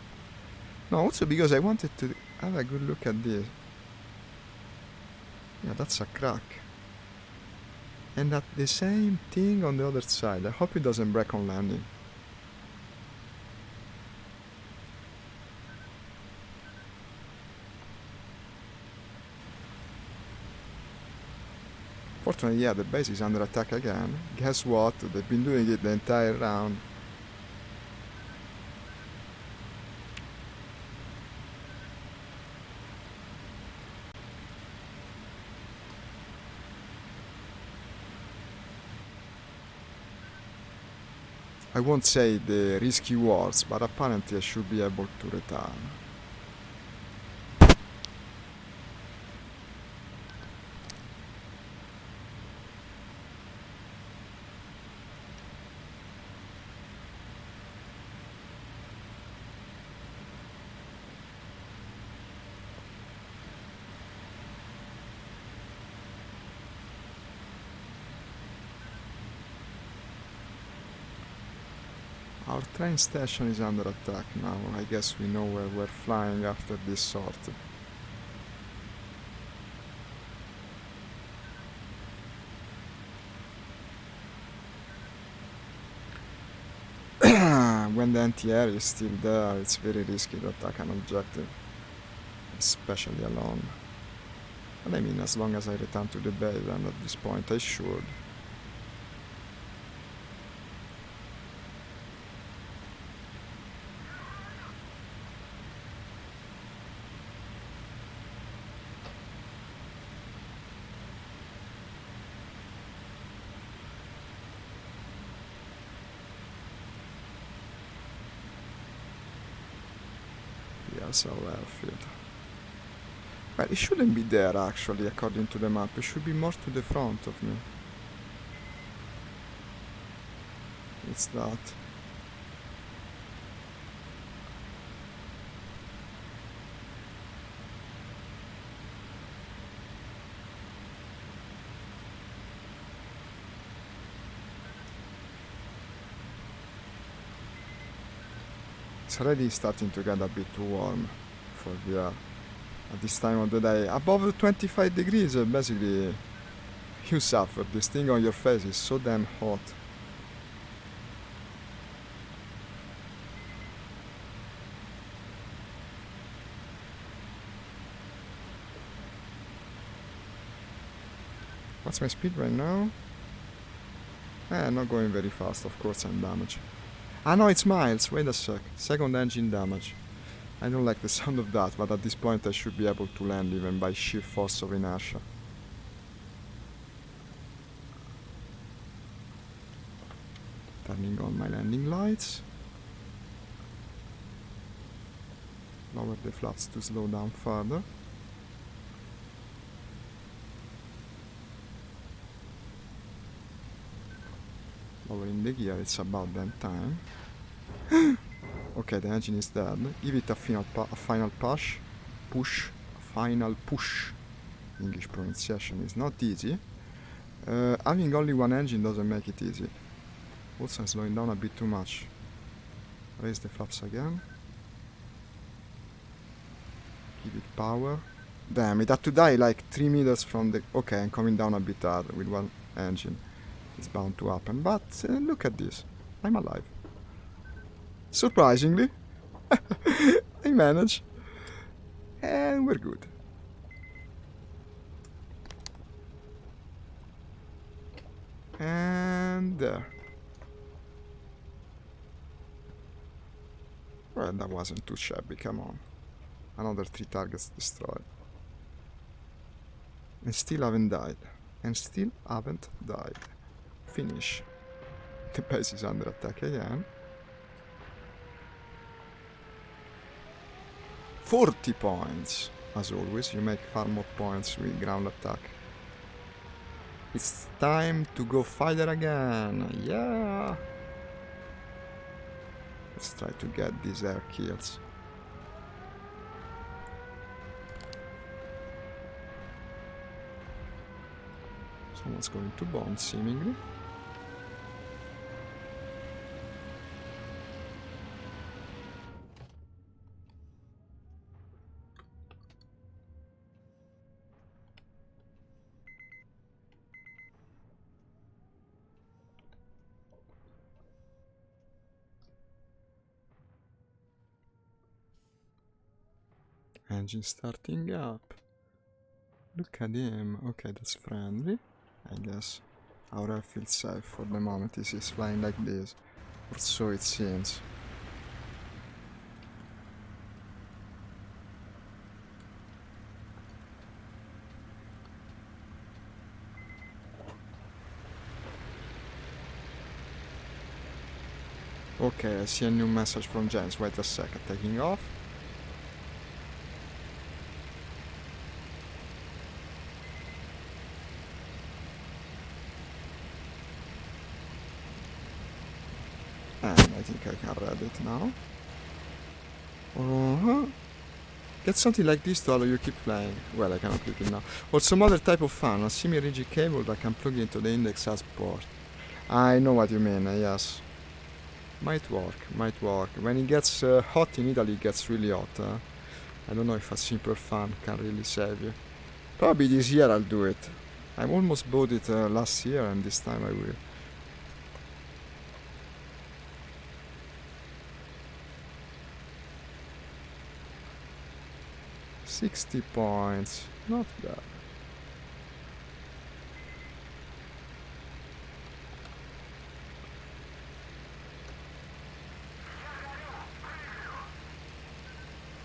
No, also because I wanted to have a good look at this. Yeah, that's a crack. And at the same thing on the other side. I hope it doesn't break on landing. Fortunately, yeah, the base is under attack again. Guess what? They've been doing it the entire round. I won't say the risky words, but apparently I should be able to return. Our train station is under attack now. I guess we know where we're flying after this sort. When the anti-air is still there, it's very risky to attack an objective, especially alone. And I mean, as long as I return to the base, and at this point I should. Yes, our airfield. Well, it shouldn't be there actually, according to the map. It should be more to the front of me. It's that. It's already starting to get a bit too warm for VR at this time of the day. Above 25 degrees, basically, you suffer. This thing on your face is so damn hot. What's my speed right now? Not going very fast, of course I'm damaged. Ah no, it's miles, wait a sec. Second engine damage. I don't like the sound of that, but at this point I should be able to land even by sheer force of inertia. Turning on my landing lights. Lower the flaps to slow down further. Lowering the gear, it's about that time. Okay, the engine is dead. Give it a final push. Final push. English pronunciation is not easy. Having only one engine doesn't make it easy. Also, I'm slowing down a bit too much. Raise the flaps again. Give it power. Damn, it had to die like 3 meters from the... Okay, I'm coming down a bit hard with one engine. It's bound to happen, but look at this. I'm alive. Surprisingly, I managed. And we're good. And there. Well, that wasn't too shabby, come on. Another 3 targets destroyed. And still haven't died. Finish. The base is under attack again. 40 points. As always, you make far more points with ground attack. It's time to go fighter again. Yeah. Let's try to get these air kills. Someone's going to bond, seemingly. Engine starting up. Look at him. Okay, that's friendly. I guess our air feels safe for the moment. He's flying like this. Or so it seems. Okay, I see a new message from James. Wait a second. Taking off. And I think I can read it now. Get something like this to allow you to keep flying. Well, I cannot click it now. Or some other type of fan, a semi-rigid cable that can plug into the index as port. I know what you mean, yes. Might work. When it gets hot in Italy, it gets really hot. I don't know if a simple fan can really save you. Probably this year I'll do it. I almost bought it last year, and this time I will. $60 points, not bad.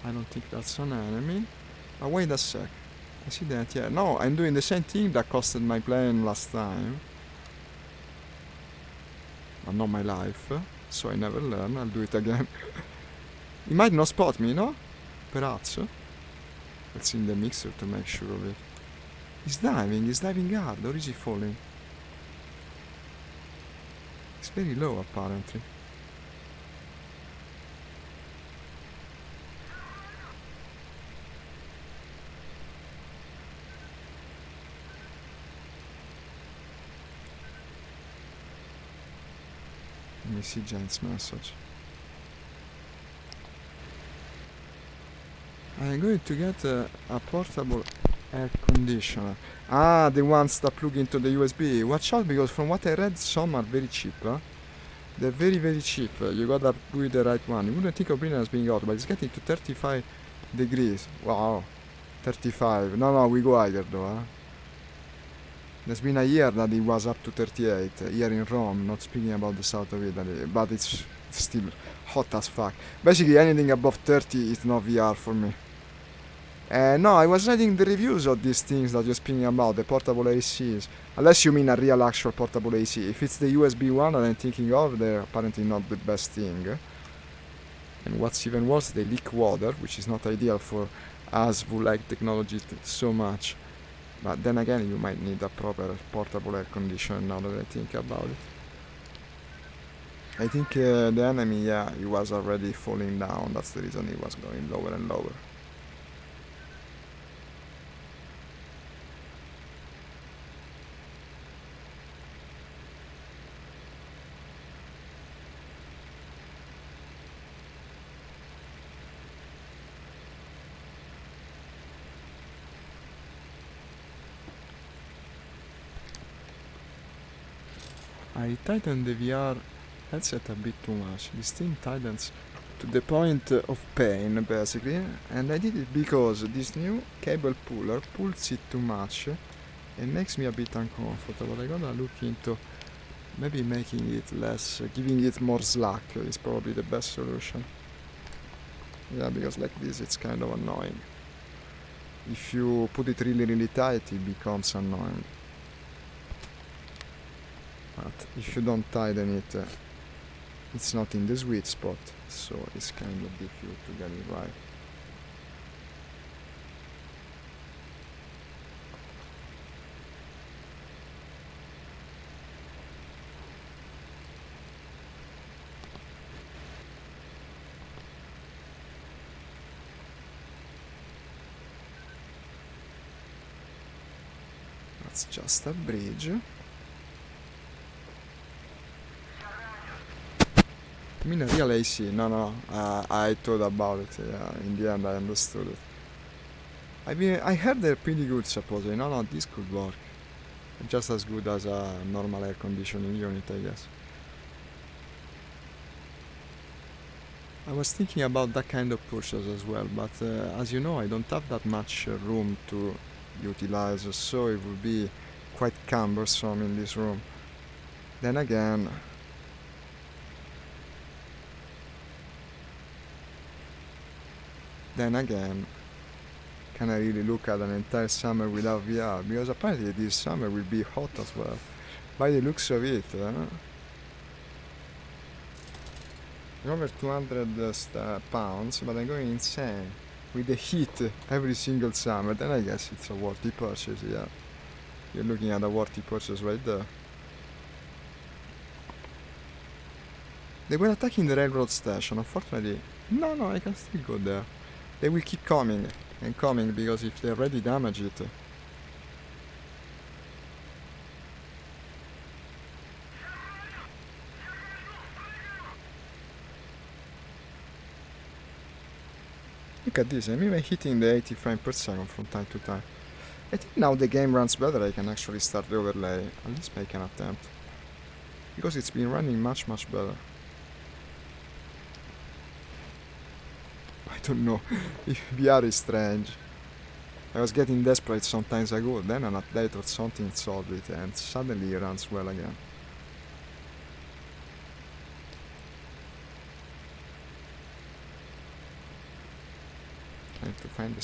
I don't think that's an enemy. Oh, wait a sec. I see that, yeah. No, I'm doing the same thing that costed my plane last time. But not my life. So I never learn. I'll do it again. He might not spot me, no? Perhaps. Let's see in the mixer to make sure of it. He's diving hard, or is he falling? It's very low, apparently. Let me see Jen's message. I'm going to get a portable air conditioner. Ah, the ones that plug into the USB. Watch out, because from what I read, some are very cheap. They're very, very cheap. You gotta do the right one. You wouldn't think of Britain as being hot, but it's getting to 35 degrees. Wow. 35. No, we go higher though. There's been a year that it was up to 38 here in Rome, not speaking about the south of Italy, but it's still hot as fuck. Basically anything above 30 is not VR for me. No, I was reading the reviews of these things that you're speaking about, the portable ACs. Unless you mean a real actual portable AC. If it's the USB one that I'm thinking of, they're apparently not the best thing. And what's even worse, they leak water, which is not ideal for us who like technology so much. But then again, you might need a proper portable air conditioner now that I think about it. I think the enemy, yeah, he was already falling down. That's the reason he was going lower and lower. I tightened the VR headset a bit too much. This thing tightens to the point of pain, basically, and I did it because this new cable puller pulls it too much and makes me a bit uncomfortable. I gotta look into maybe making it less, giving it more slack is probably the best solution. Yeah, because like this it's kind of annoying. If you put it really tight, it becomes annoying. But if you don't tighten it, it's not in the sweet spot, so it's kind of difficult to get it right. That's just a bridge. I mean, a real AC. No. I thought about it. Yeah, in the end, I understood it. I mean, I heard they're pretty good, supposedly. No, this could work. Just as good as a normal air conditioning unit, I guess. I was thinking about that kind of purchase as well, but as you know, I don't have that much room to utilize, so it would be quite cumbersome in this room. Then again, can I really look at an entire summer without VR? Because apparently this summer will be hot as well. By the looks of it, over 200 pounds, but I'm going insane with the heat every single summer. Then I guess it's a worthy purchase, yeah. You're looking at a worthy purchase right there. They were attacking the railroad station, unfortunately. No, I can still go there. They will keep coming and coming, because if they already damage it... Look at this, I'm even hitting the 80 frames per second from time to time. I think now the game runs better, I can actually start the overlay. At least make an attempt. Because it's been running much better. I don't know, if VR is strange. I was getting desperate some times ago, then an update or something solved it, and suddenly it runs well again. Trying to find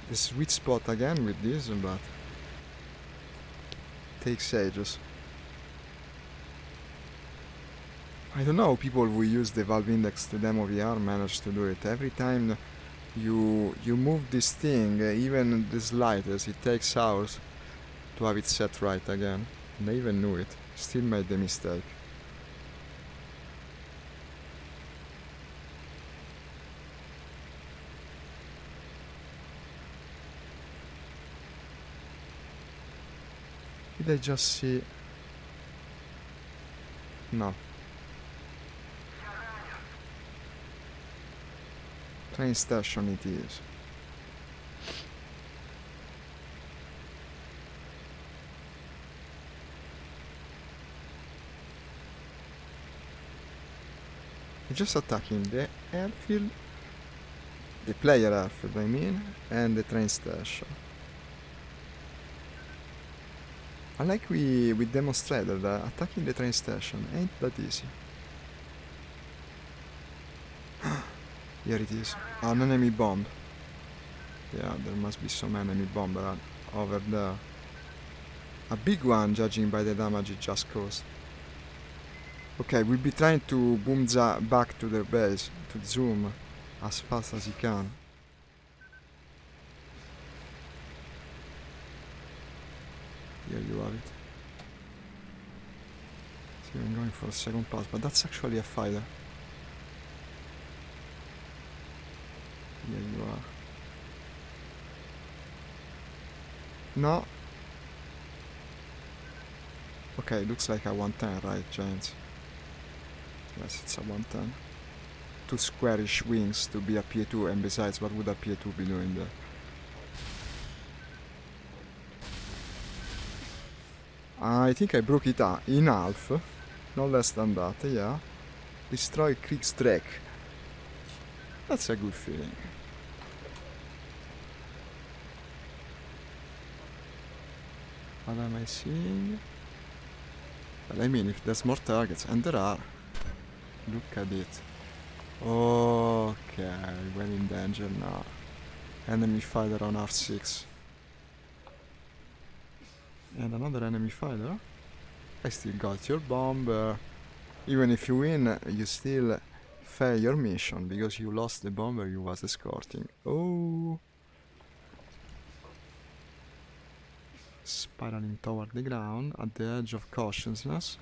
the sweet spot again with this, but it takes ages. I don't know how people who use the Valve Index to demo VR manage to do it. Every time you move this thing, even the slightest, it takes hours to have it set right again. And I even knew it, still made the mistake. Did I just see... No. Train station it is. We're just attacking the airfield, the player airfield I mean, and the train station. Like we demonstrated, attacking the train station ain't that easy. Here it is, an enemy bomb. Yeah, there must be some enemy bomb over there. A big one, judging by the damage it just caused. Okay, we'll be trying to boom back to their base, to zoom as fast as he can. Here you have it. See, I'm going for a second pass, but that's actually a fighter. Here you are. No. Okay, looks like a 110, right, Giants? Yes, it's a 110. Two squarish wings to be a PA2, and besides, what would a PA2 be doing there? I think I broke it in half. No less than that, yeah. Destroy Kerch Strait. That's a good feeling. What am I seeing? Well, I mean, if there's more targets, and there are. Look at it. Okay, we're in danger now. Enemy fighter on R6. And another enemy fighter. I still got your bomber. Even if you win, you still fail your mission because you lost the bomber you was escorting. Oh! Spiraling toward the ground at the edge of cautiousness.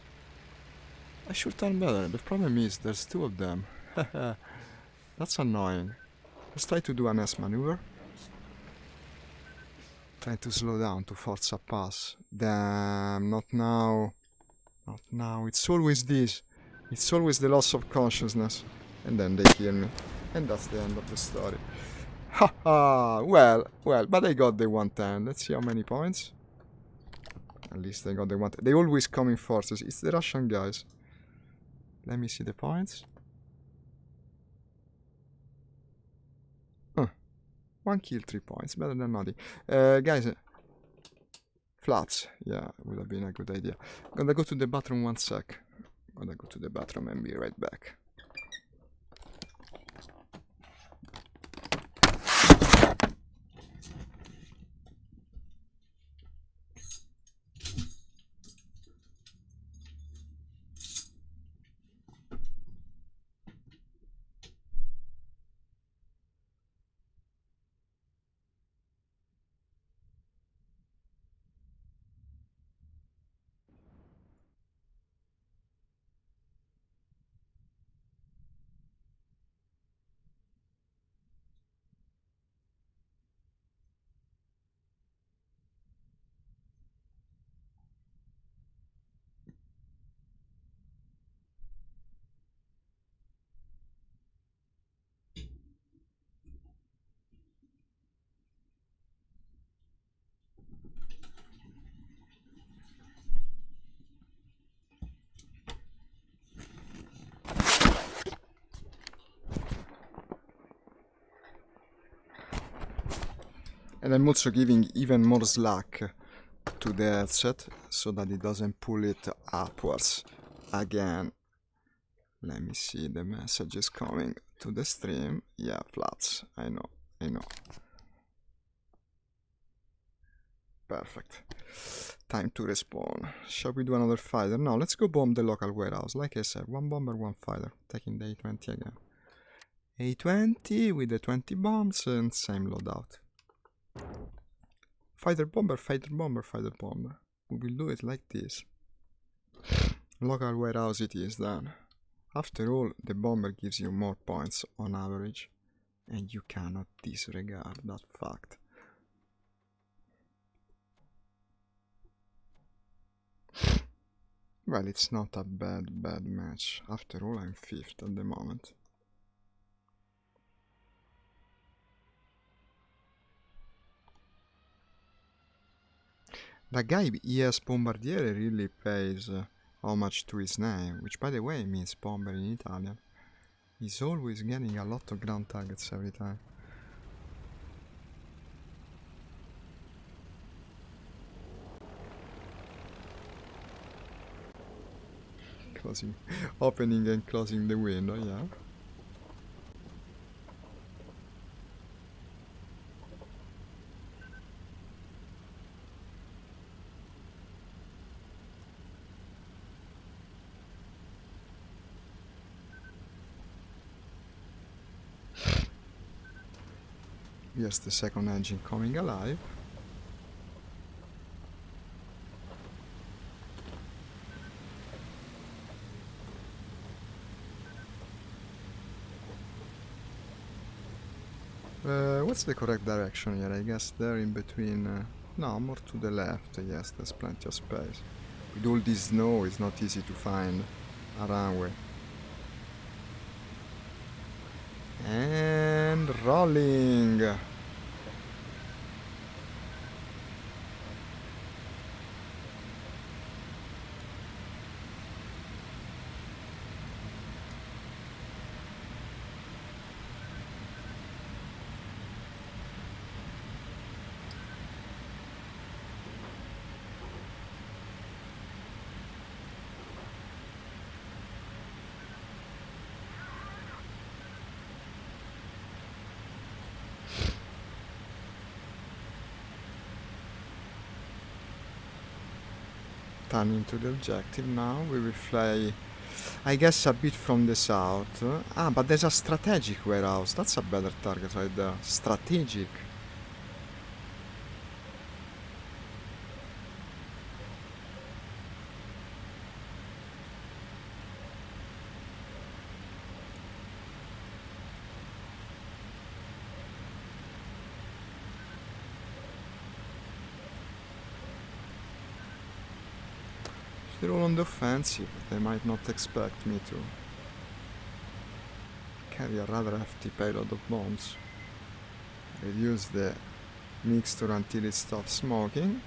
I should turn better. The problem is there's two of them. That's annoying. Let's try to do an S maneuver. Try to slow down to force a pass. Damn, not now. Not now. It's always this. It's always the loss of consciousness. And then they kill me. And that's the end of the story. Haha! Well, but I got the 110. Let's see how many points. At least I got the 110. They always come in forces. It's the Russian guys. Let me see the points. 1 kill, 3 points. Better than nothing. Guys, flats. Yeah, would have been a good idea. Gonna go to the bathroom 1 sec. Gonna go to the bathroom and be right back. And I'm also giving even more slack to the headset so that it doesn't pull it upwards again. Let me see, the message is coming to the stream. Yeah, flats. I know. Perfect. Time to respawn. Shall we do another fighter? No, let's go bomb the local warehouse. Like I said, 1 bomber, 1 fighter. Taking the A20 again. A20 with the 20 bombs and same loadout. Fighter bomber, fighter bomber, fighter bomber. We will do it like this. Local warehouse it is then. After all, the bomber gives you more points on average, and you cannot disregard that fact. Well, it's not a bad match. After all, I'm 5th at the moment. That guy, ES Bombardiere, really pays homage to his name, which by the way means bomber in Italian. He's always getting a lot of ground targets every time. Closing, opening and closing the window, yeah. Here's the second engine coming alive. What's the correct direction here? I guess there in between. No, more to the left. Yes, there's plenty of space. With all this snow, it's not easy to find a runway. And rolling! Turning to the objective now, we will fly, I guess, a bit from the south. But there's a strategic warehouse. That's a better target right there. Strategic. They're all on the offensive. They might not expect me to carry a rather hefty payload of bombs. Reduce the mixture until it stops smoking,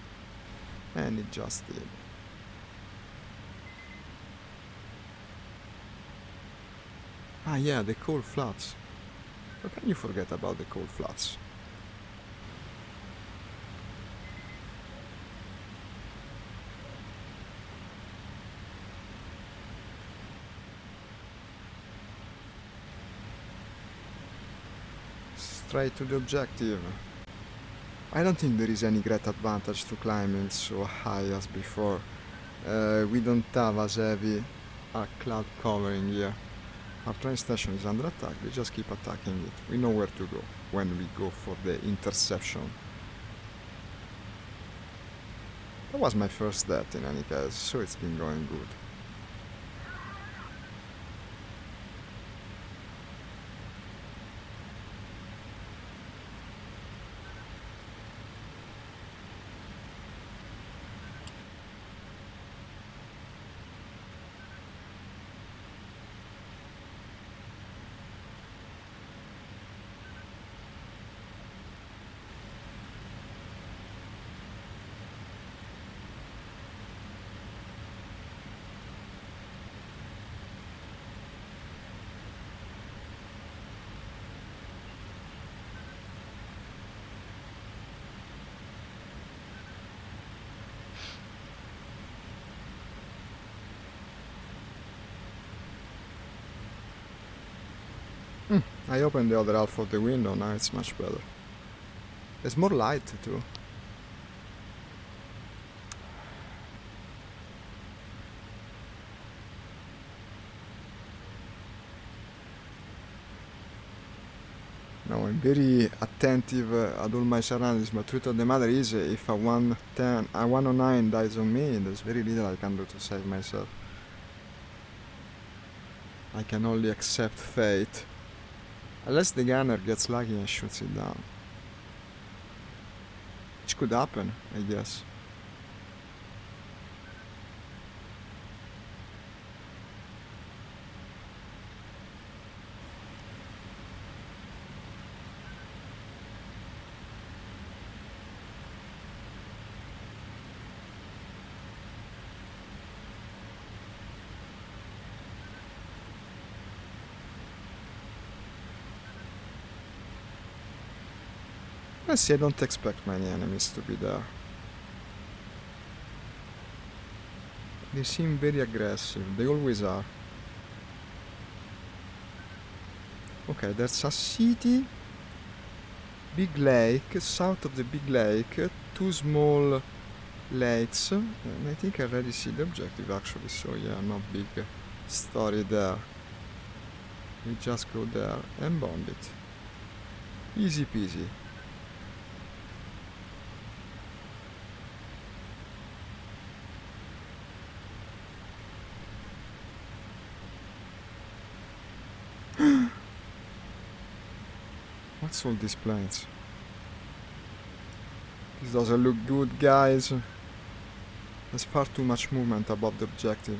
and it just did. Ah yeah, the coal flats. How can you forget about the coal flats? Straight to the objective. I don't think there is any great advantage to climbing so high as before. We don't have as heavy a cloud covering here. Our train station is under attack, we just keep attacking it. We know where to go when we go for the interception. That was my first death in any case, so it's been going good. I opened the other half of the window, now it's much better. There's more light too. Now I'm very attentive at all my surroundings, but truth of the matter is, if a 109 dies on me, there's very little I can do to save myself. I can only accept fate. Unless the gunner gets lucky and shoots it down. Which could happen, I guess. Let's see, I don't expect many enemies to be there. They seem very aggressive, they always are. Okay, there's a city, big lake, south of the big lake, two small lakes, and I think I already see the objective actually, so yeah, no big story there. We just go there and bomb it. Easy peasy. What's all these planes? This doesn't look good, guys. There's far too much movement above the objective.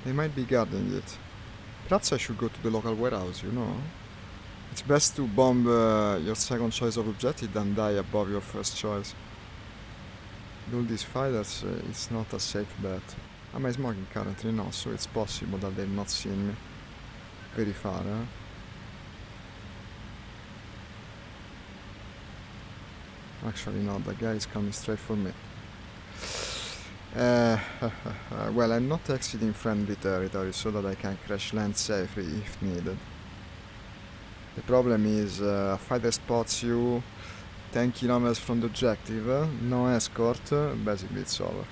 They might be guarding it. Perhaps I should go to the local warehouse, you know? It's best to bomb your second choice of objective than die above your first choice. With all these fighters, it's not a safe bet. Am I smoking currently? No, so it's possible that they've not seen me. Very far, eh? Actually, no, the guy is coming straight for me. Well, I'm not exiting friendly territory so that I can crash land safely if needed. The problem is, a fighter spots you 10 kilometers from the objective, no escort, basically it's over.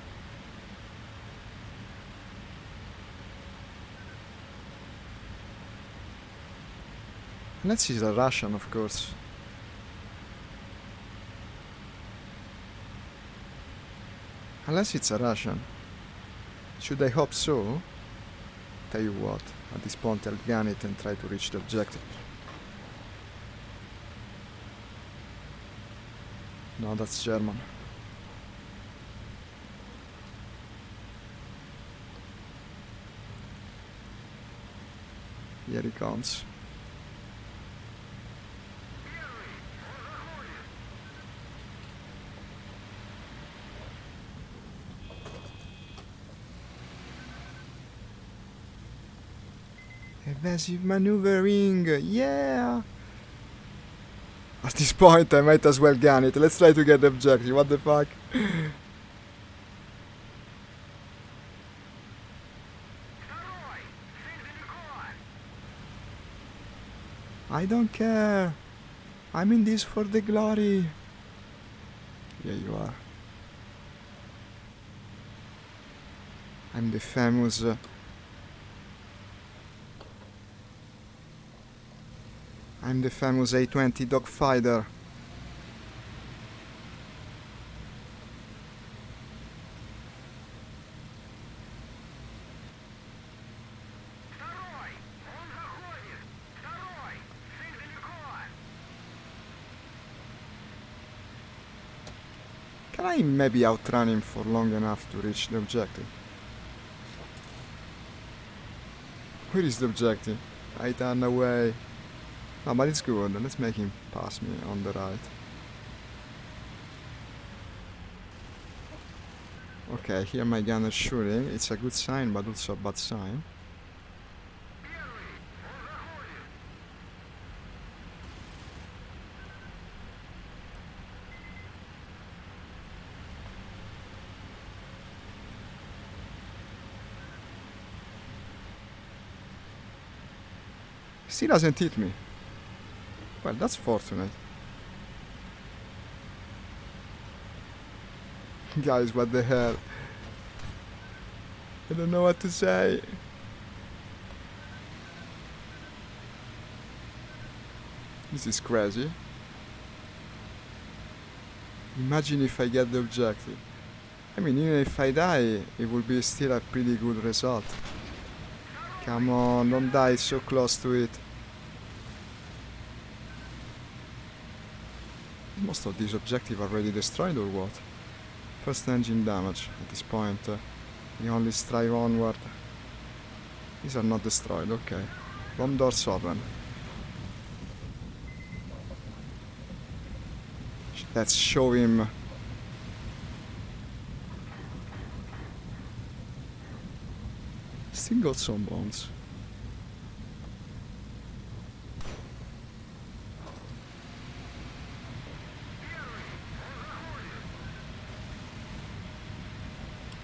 Unless he's a Russian, of course. Unless it's a Russian. Should I hope so? Tell you what, at this point I'll gun it and try to reach the objective. No, that's German. Here he comes. Evasive maneuvering, yeah! At this point I might as well gun it. Let's try to get the objective, what the fuck? I don't care. I'm in this for the glory. Yeah, you are. I'm the famous... I'm the famous A-20 dogfighter. Can I maybe outrun him for long enough to reach the objective? Where is the objective? I turn away. No, but it's good. Let's make him pass me on the right. Okay, here my gun is shooting. It's a good sign, but also a bad sign. Still doesn't hit me. Well, that's fortunate. Guys, what the hell? I don't know what to say. This is crazy. Imagine if I get the objective. I mean, even if I die, it will be still a pretty good result. Come on, don't die so close to it. Most of these objectives are already destroyed or what? First engine damage. At this point, we only strive onward. These are not destroyed, okay. Bomb doors open. Let's show him. Still got some bombs.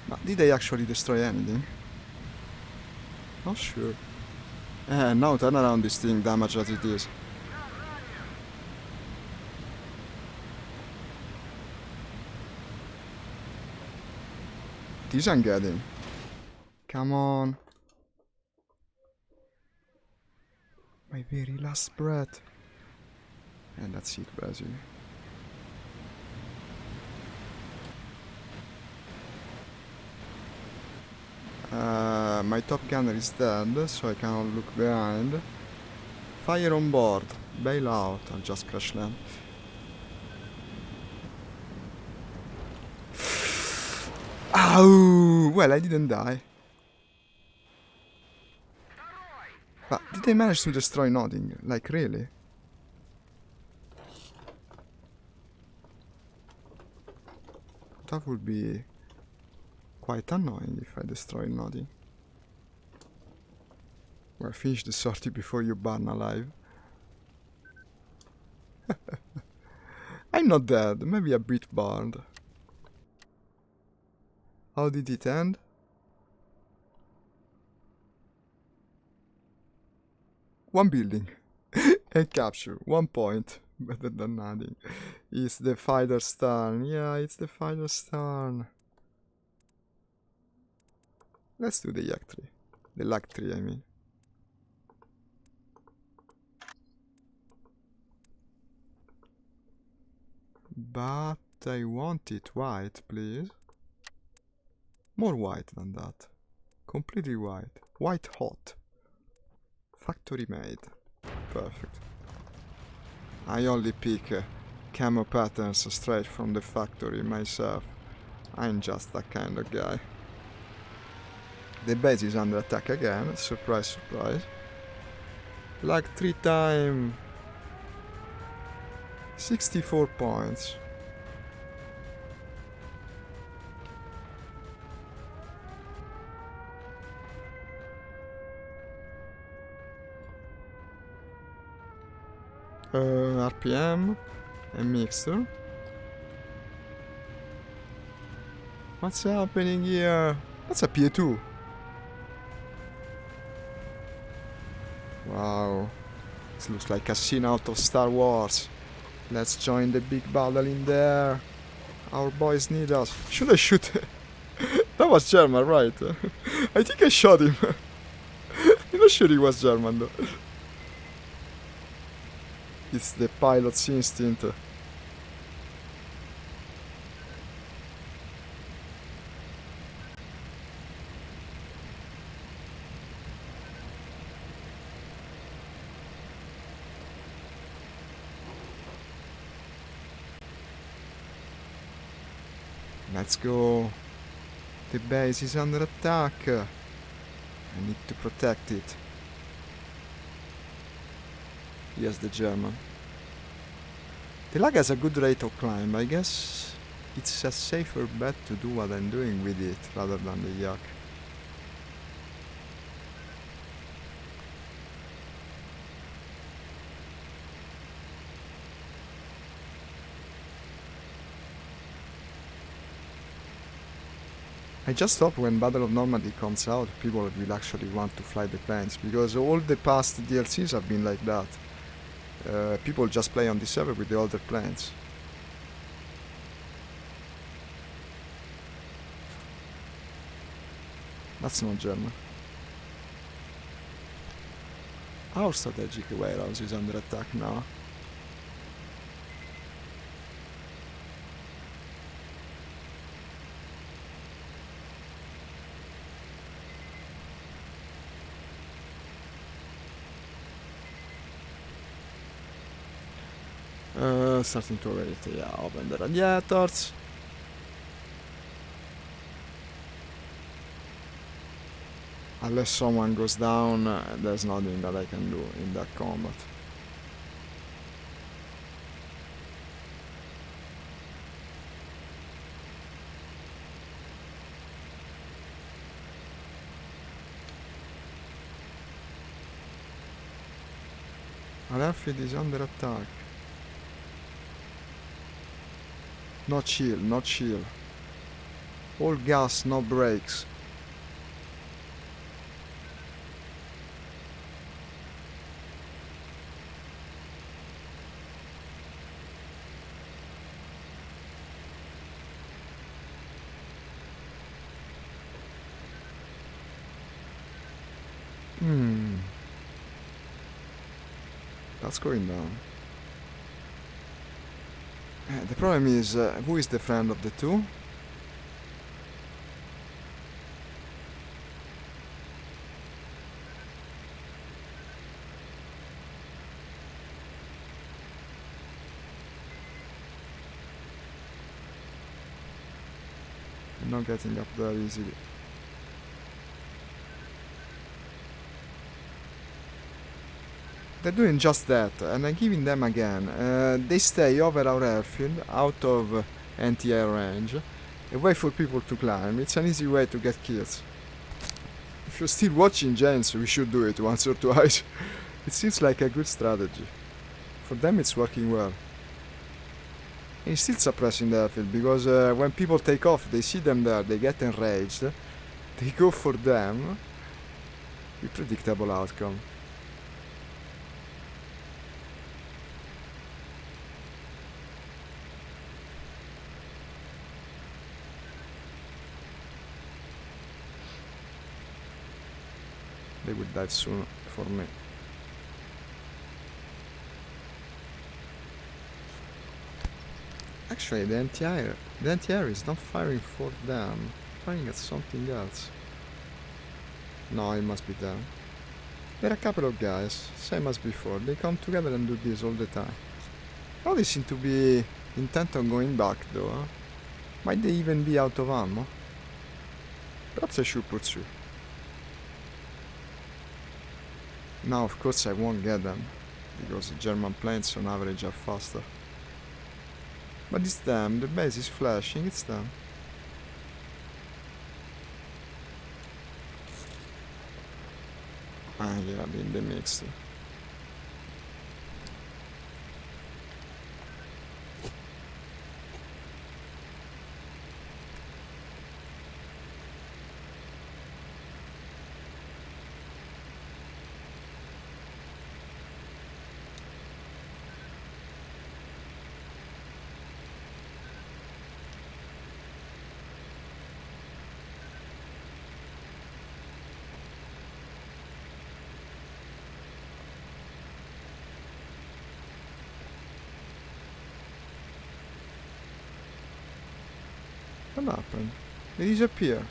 But did they actually destroy anything? Not sure. Now turn around this thing, damaged as it is. This I'm getting. Come on. My very last breath. And that's it, basically. my top gunner is dead, so I cannot look behind. Fire on board. Bail out. I'll just crash land. Ow! Well, I didn't die. But did they manage to destroy Nodding? Like, really? That would be quite annoying if I destroy Nodding. Well, finish the sortie before you burn alive. I'm not dead, maybe a bit burned. How did it end? One building. And capture. 1 point. Better than nothing. It's the fighter's turn. Yeah, it's the fighter's turn. Let's do the yak tree. The lag tree, I mean. But I want it white, please. More white than that. Completely white. White hot. Factory made. Perfect. I only pick camo patterns straight from the factory myself. I'm just that kind of guy. The base is under attack again. Surprise, surprise. Like 3 times. 64 points. RPM, a mixer. What's happening here? That's a PA2. Wow. This looks like a scene out of Star Wars. Let's join the big battle in there. Our boys need us. Should I shoot? That was German, right? I think I shot him. I'm not sure he was German though. It's the pilot's instinct. Let's go. The base is under attack. I need to protect it. Yes, the German. The lag has a good rate of climb. I guess it's a safer bet to do what I'm doing with it rather than the yak. I just hope when Battle of Normandy comes out, people will actually want to fly the planes, because all the past DLCs have been like that. People just play on the server with the older planes. That's not German. Our strategic warehouse is under attack now. Starting to overheat, yeah, open the radiators. Unless someone goes down, there's nothing that I can do in that combat. Our airfield is under attack. No chill, no chill. All gas, no brakes. That's going down. The problem is, who is the friend of the two? I'm not getting up there easily. They're doing just that, and I'm giving them again. They stay over our airfield, out of anti-air range, a way for people to climb. It's an easy way to get kills. If you're still watching, James, we should do it once or twice. It seems like a good strategy. For them it's working well. And it's still suppressing the airfield, because when people take off, they see them there, they get enraged, they go for them. A predictable outcome. They will dive soon for me. Actually, the anti-air is not firing for them, firing at something else. No, it must be them. There are a couple of guys, same as before. They come together and do this all the time. Now they seem to be intent on going back though. Huh? Might they even be out of ammo? Perhaps I should pursue. Now of course I won't get them, because the German planes on average are faster. But it's them, the base is flashing, it's them. Ah yeah, in the mix. What happened? They disappear.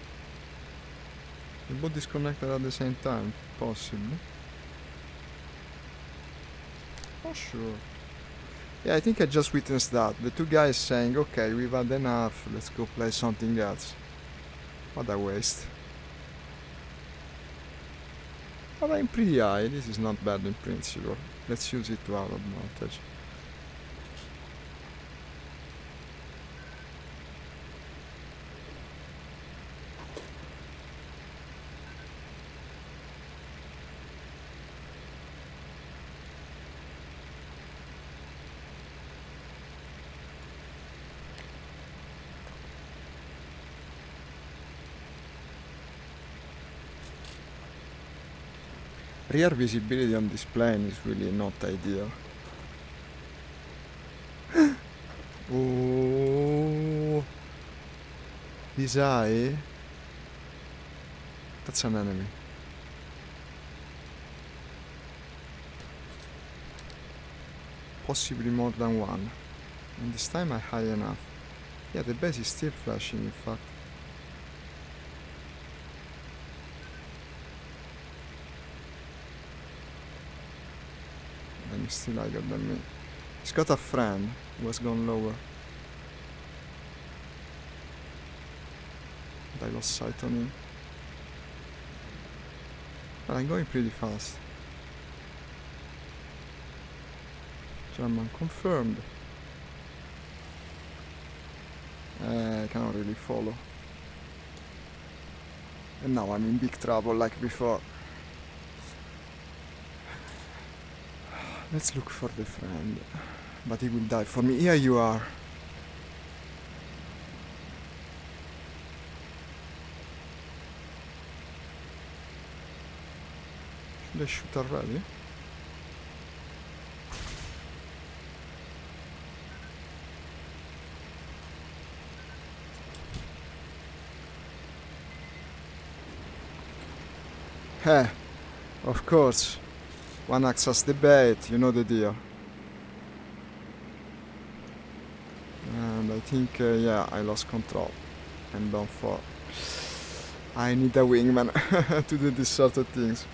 They both disconnected at the same time, possibly. Not sure. Yeah, I think I just witnessed that. The two guys saying, okay, we've had enough, let's go play something else. What a waste. But I'm pretty high, this is not bad in principle. Let's use it to our advantage. Rear visibility on this plane is really not ideal. Oh, his eye. That's an enemy. Possibly more than one. And this time I'm high enough. Yeah, the base is still flashing in fact. And he's still higher than me. He's got a friend who has gone lower. And I lost sight on him. But I'm going pretty fast. German confirmed. I cannot really follow. And now I'm in big trouble like before. Let's look for the friend. But he will die for me. Here you are. Should I shoot already? Heh, of course. One acts as the bait, you know the deal. And I think, yeah, I lost control. I'm done for. I need a wingman to do this sort of things.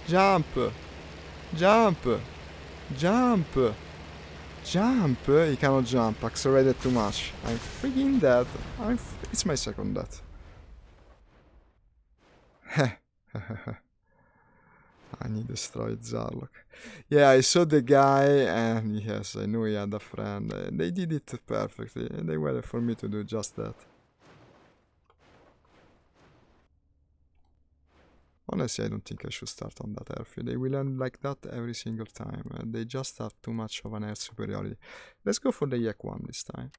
Jump! Jump! Jump! Jump! He cannot jump. Accelerated too much. I'm freaking dead. It's my second death. And he destroyed Zarlok. Yeah, I saw the guy, and yes, I knew he had a friend. They did it perfectly. They waited for me to do just that. Honestly, I don't think I should start on that airfield. They will end like that every single time. They just have too much of an air superiority. Let's go for the Yak 1 this time.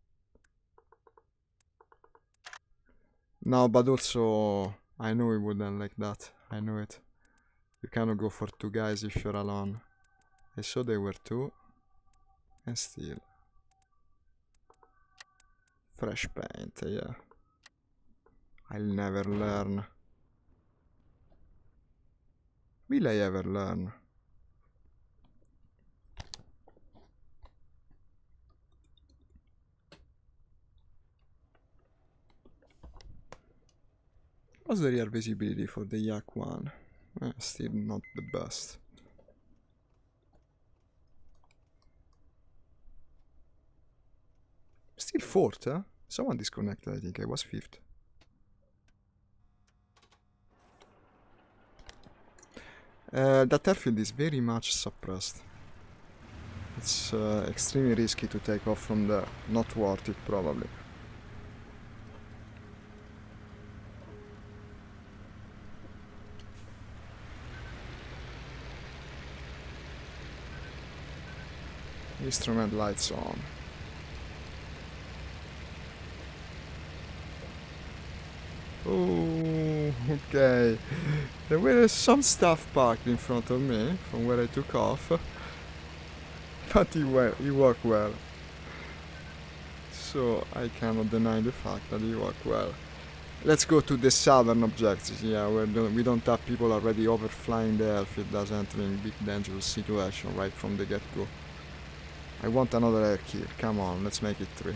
No, but also, I knew it would end like that. I knew it. You cannot go for two guys if you're alone. I saw they were two. And still. Fresh paint, yeah. I'll never learn. Will I ever learn? What's the real visibility for the Yak 1? Still not the best. Still fourth, huh? Someone disconnected, I think I was fifth. That airfield is very much suppressed. It's extremely risky to take off from there. Not worth it, probably. Instrument lights on. Oh, okay. There were some stuff parked in front of me from where I took off. But it worked well. So I cannot deny the fact that it worked well. Let's go to the southern objectives, yeah, where we don't have people already overflying the airfield that's entering big dangerous situation right from the get-go. I want another air kill, come on, let's make it 3.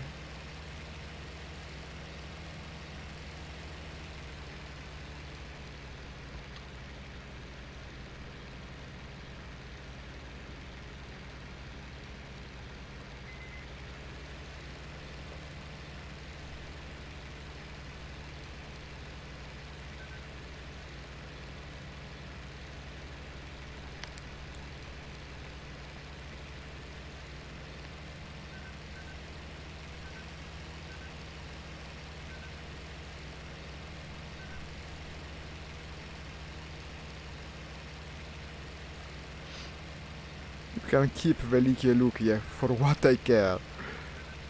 You can keep Veliki Lukia for what I care.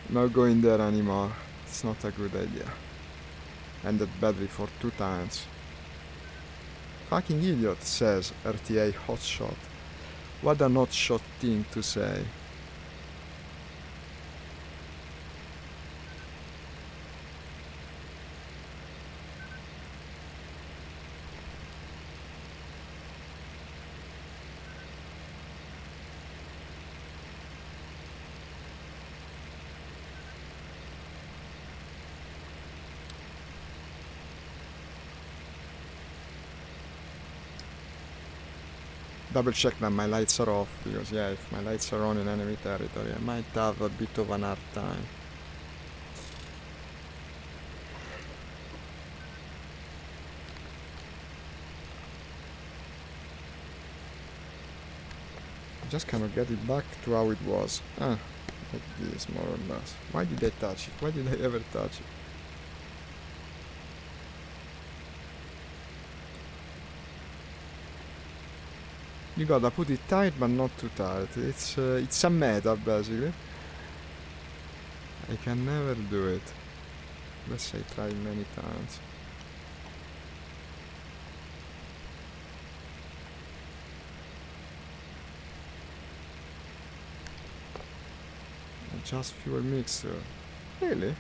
Not going there anymore. It's not a good idea. Ended badly for 2 times. Fucking idiot, says RTA hotshot. What a not shot thing to say. Double check that my lights are off, because yeah, if my lights are on in enemy territory, I might have a bit of an hard time. I just cannot get it back to how it was. Like this, more or less. Why did I touch it? Why did I ever touch it? You gotta put it tight, but not too tight. It's a meta, basically. I can never do it. Unless I try many times. Just fuel mixer. Really?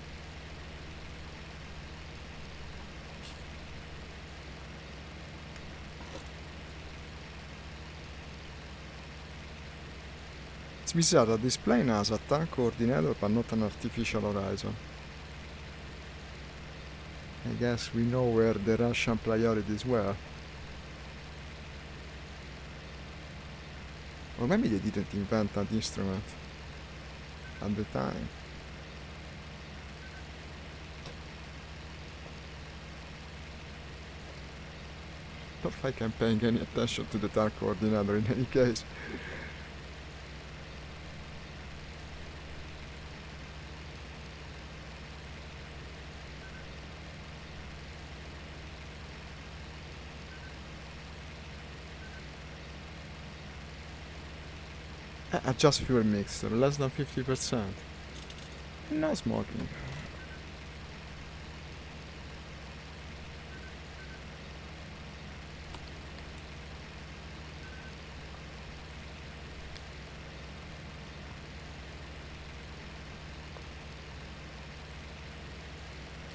It's bizarre that this plane has a tank coordinator but not an artificial horizon. I guess we know where the Russian priorities were. Or maybe they didn't invent that instrument. at the time. Not like I'm paying any attention to the dark coordinator in any case. Adjust fuel mixture, less than 50%. No smoking.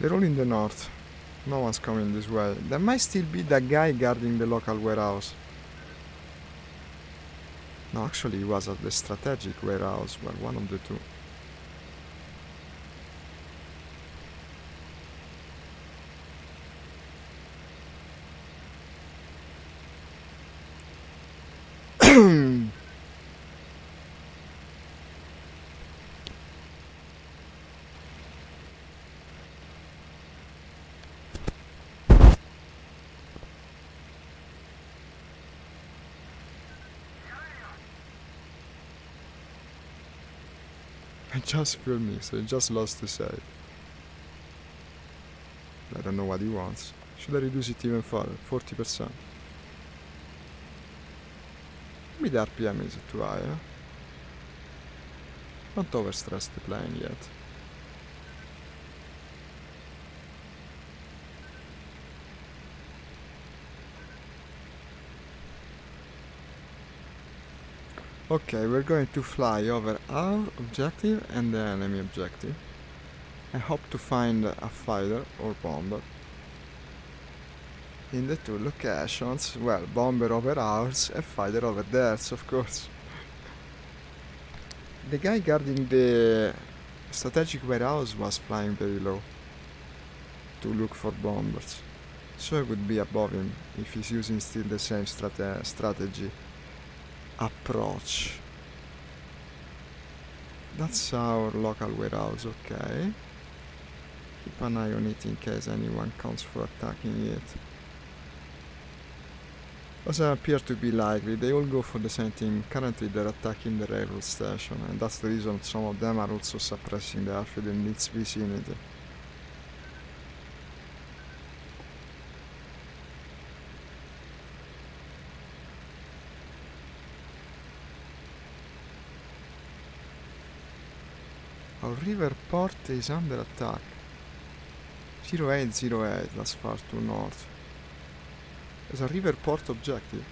They're all in the north. No one's coming this way. There might still be that guy guarding the local warehouse. No, actually he was at the strategic warehouse, well, one of the two. I just filmed me, so I just lost the save. I don't know what he wants. Should I reduce it even further? 40%. Maybe the RPM is too high, eh? Don't overstress the plane yet. Okay, we're going to fly over our objective and the enemy objective. I hope to find a fighter or bomber in the two locations. Well, bomber over ours and fighter over theirs, of course. The guy guarding the strategic warehouse was flying very low to look for bombers, so I would be above him if he's using still the same strategy approach. That's our local warehouse, okay. Keep an eye on it in case anyone comes for attacking it. Doesn't appear to be likely, they all go for the same thing. Currently they're attacking the railroad station, and that's the reason some of them are also suppressing the airfield in its vicinity. Our river port is under attack. 0808, that's far too north. There's a river port objective.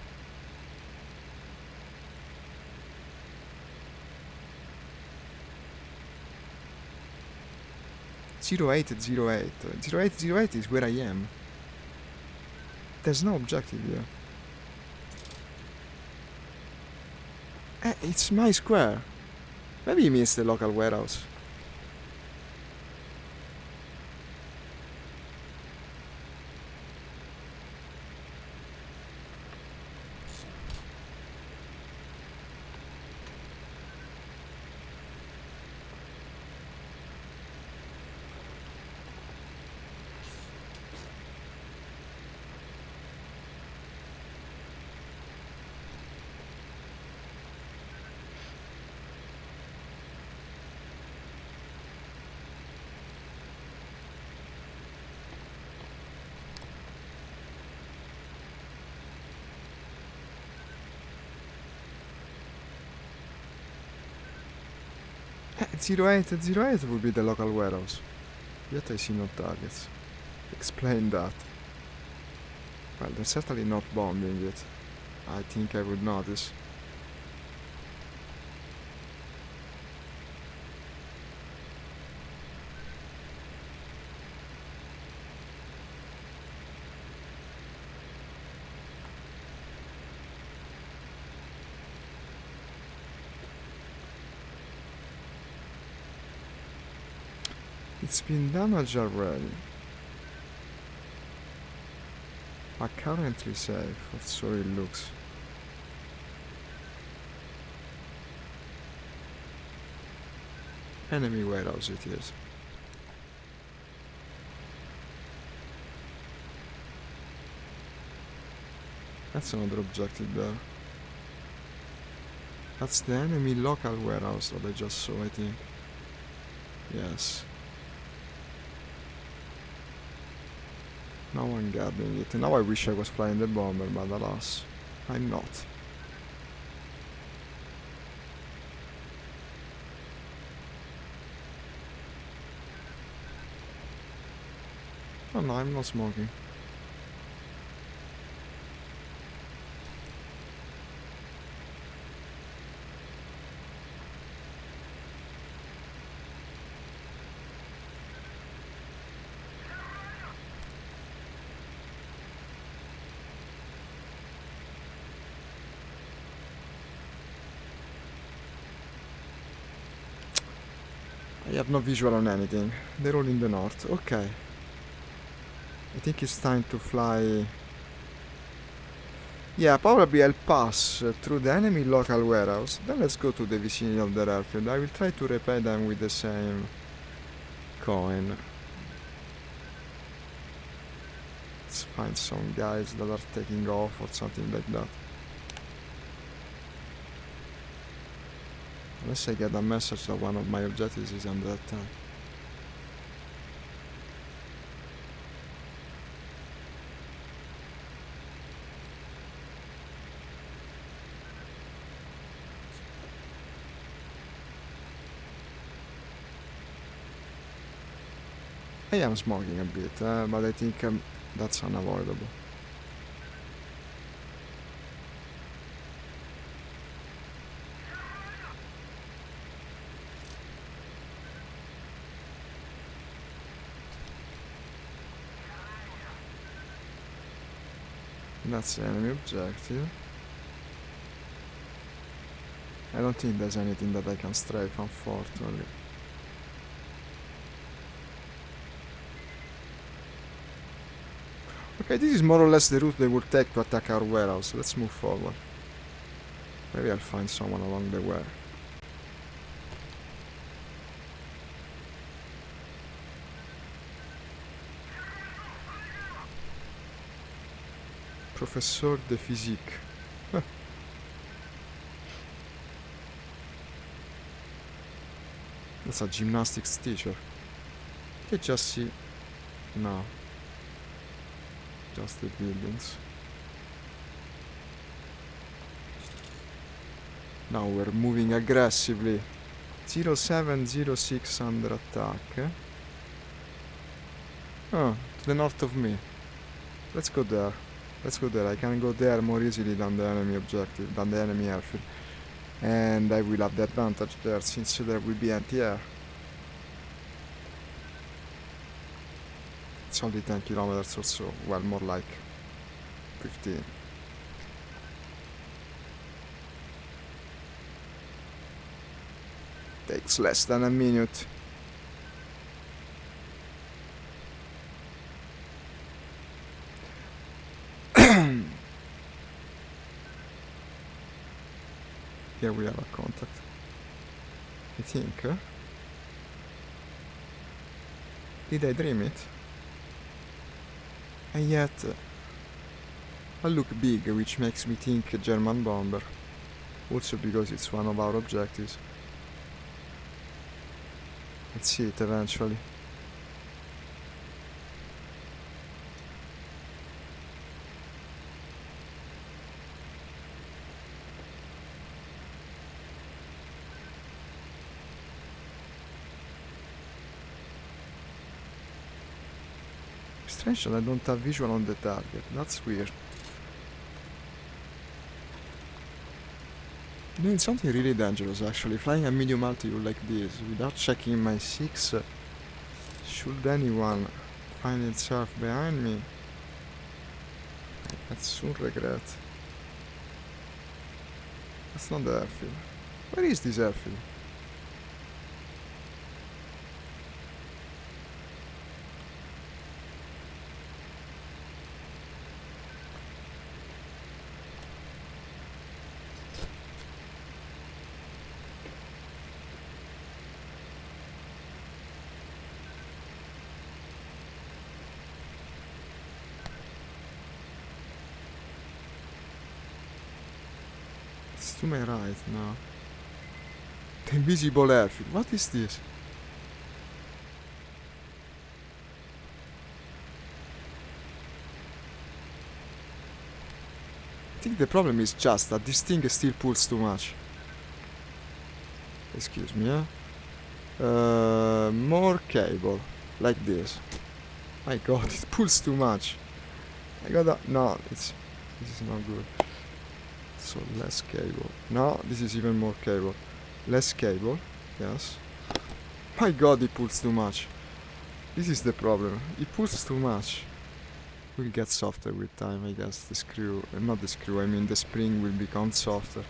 Zero eight zero eight. 0808 is where I am. There's no objective here. It's my square. Maybe he means the local warehouse. At 0808 would be the local warehouse. Yet I see no targets. Explain that. Well, they're certainly not bombing it. I think I would notice. It's been damaged already. But currently safe, or so it looks. Enemy warehouse it is. That's another objective there. That's the enemy local warehouse that I just saw, I think. Yes. Now I'm guarding it. Now I wish I was flying the bomber, but alas, I'm not. Oh no, I'm not smoking. I have no visual on anything. They're all in the north. Okay. I think it's time to fly. Yeah, probably I'll pass through the enemy local warehouse. Then let's go to the vicinity of the airfield. I will try to repay them with the same coin. Let's find some guys that are taking off or something like that. Unless I get a message that one of my objectives is under attack. I am smoking a bit, but I think that's unavoidable. That's the enemy objective. I don't think there's anything that I can strafe, unfortunately. Okay, this is more or less the route they will take to attack our warehouse. Let's move forward. Maybe I'll find someone along the way. Professeur de physique. That's a gymnastics teacher. Did I just see? No. Just the buildings. Now we're moving aggressively. 0706 under attack. Oh, to the north of me. Let's go there. Let's go there. I can go there more easily than the enemy objective, than the enemy airfield. And I will have the advantage there since there will be anti-air. It's only 10 kilometers or so. Well, more like 15. Takes less than a minute. Here we have a contact. I think. Did I dream it? And yet, I look big, which makes me think a German bomber. Also because it's one of our objectives. Let's see it eventually. Strange that I don't have visual on the target. That's weird. Doing something really dangerous actually, flying at medium altitude like this without checking my 6. Should anyone find itself behind me, I'd soon regret. That's not the airfield. Where is this airfield? to my right now. The invisible airfield. What is this? I think the problem is just that this thing still pulls too much. Excuse me, more cable. Like this. My god, it pulls too much. I gotta... No, this is not good. So less cable. No, this is even more cable. Less cable. Yes. My god, it pulls too much. This is the problem. It pulls too much. Will get softer with time, I guess. The screw... not the screw, I mean the spring will become softer.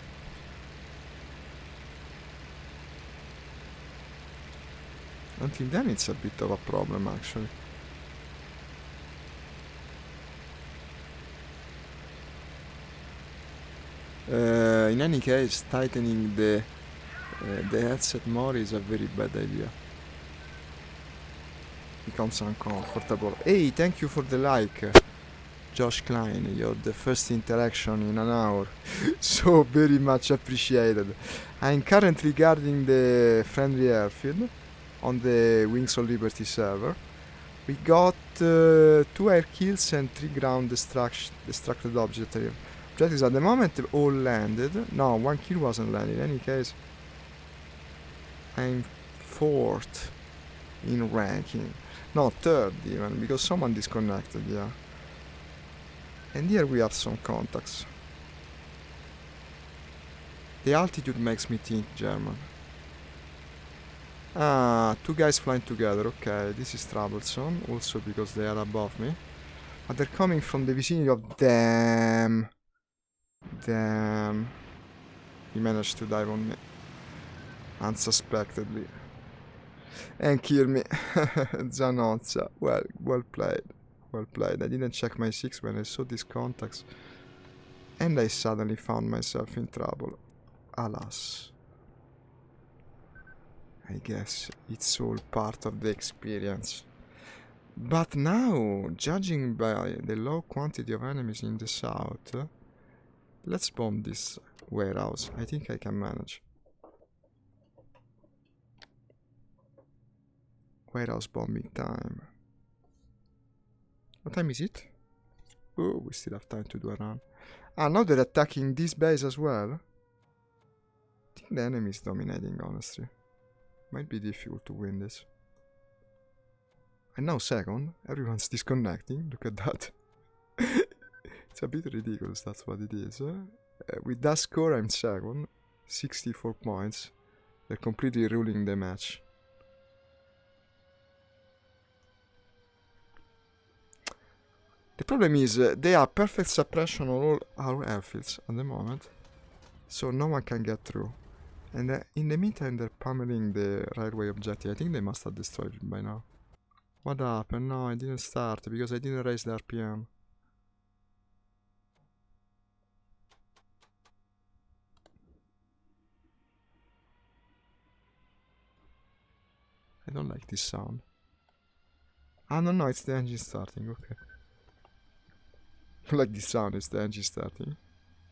Until then it's a bit of a problem, actually. In any case, tightening the headset more is a very bad idea. Becomes uncomfortable. Hey, thank you for the like, Josh Klein. You're the first interaction in an hour. So very much appreciated. I'm currently guarding the friendly airfield on the Wings of Liberty server. We got 2 air kills and 3 ground destructed objectives at the moment all landed. No, 1 kill wasn't landed. In any case, I'm 4th in ranking. No, 3rd even, because someone disconnected, yeah. And here we have some contacts. The altitude makes me think German. Ah, 2 guys flying together, okay, this is troublesome, also because they are above me. But they're coming from the vicinity of... Damn. He managed to dive on me. Unsuspectedly. And kill me. Zanozza. Well played. Well played. I didn't check my 6 when I saw these contacts. And I suddenly found myself in trouble. Alas. I guess it's all part of the experience. But now, judging by the low quantity of enemies in the south, let's bomb this warehouse. I think I can manage. Warehouse bombing time. What time is it? Oh, we still have time to do a run. Ah, now they're attacking this base as well? I think the enemy is dominating, honestly. Might be difficult to win this. And now 2nd. Everyone's disconnecting. Look at that. It's a bit ridiculous, that's what it is. With that score, I'm 2nd. 64 points. They're completely ruling the match. The problem is, they have perfect suppression on all our airfields at the moment. So no one can get through. And in the meantime, they're pummeling the railway objective. I think they must have destroyed it by now. What happened? No, I didn't start because I didn't raise the RPM. I don't like this sound. Ah, no, it's the engine starting, okay. I like this sound, it's the engine starting.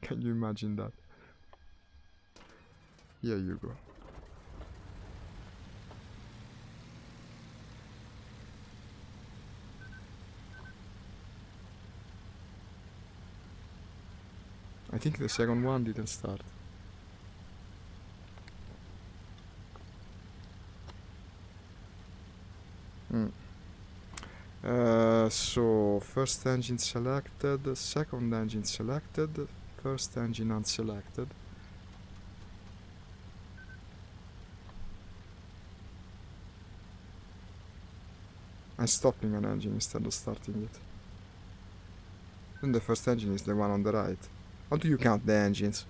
Can you imagine that? Here you go. I think the 2nd one didn't start. So, 1st engine selected, 2nd engine selected, 1st engine unselected. I'm stopping an engine instead of starting it. And the 1st engine is the one on the right. How do you count the engines?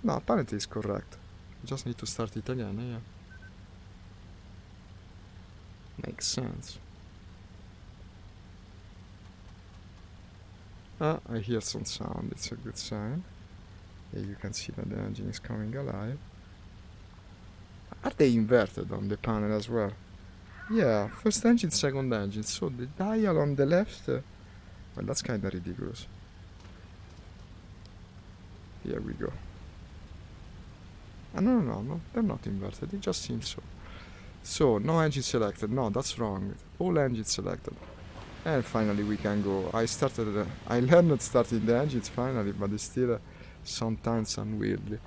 No, apparently it's correct. You just need to start it again, yeah. Makes sense. Ah, I hear some sound, it's a good sign. Yeah, you can see that the engine is coming alive. Are they inverted on the panel as well? Yeah, 1st engine, 2nd engine. So the dial on the left... well, that's kinda ridiculous. Here we go. No, they're not inverted, it just seems so. So, no engine selected. No, that's wrong. All engines selected. And finally we can go. I learned starting the engines finally, but it's still sometimes unwieldy.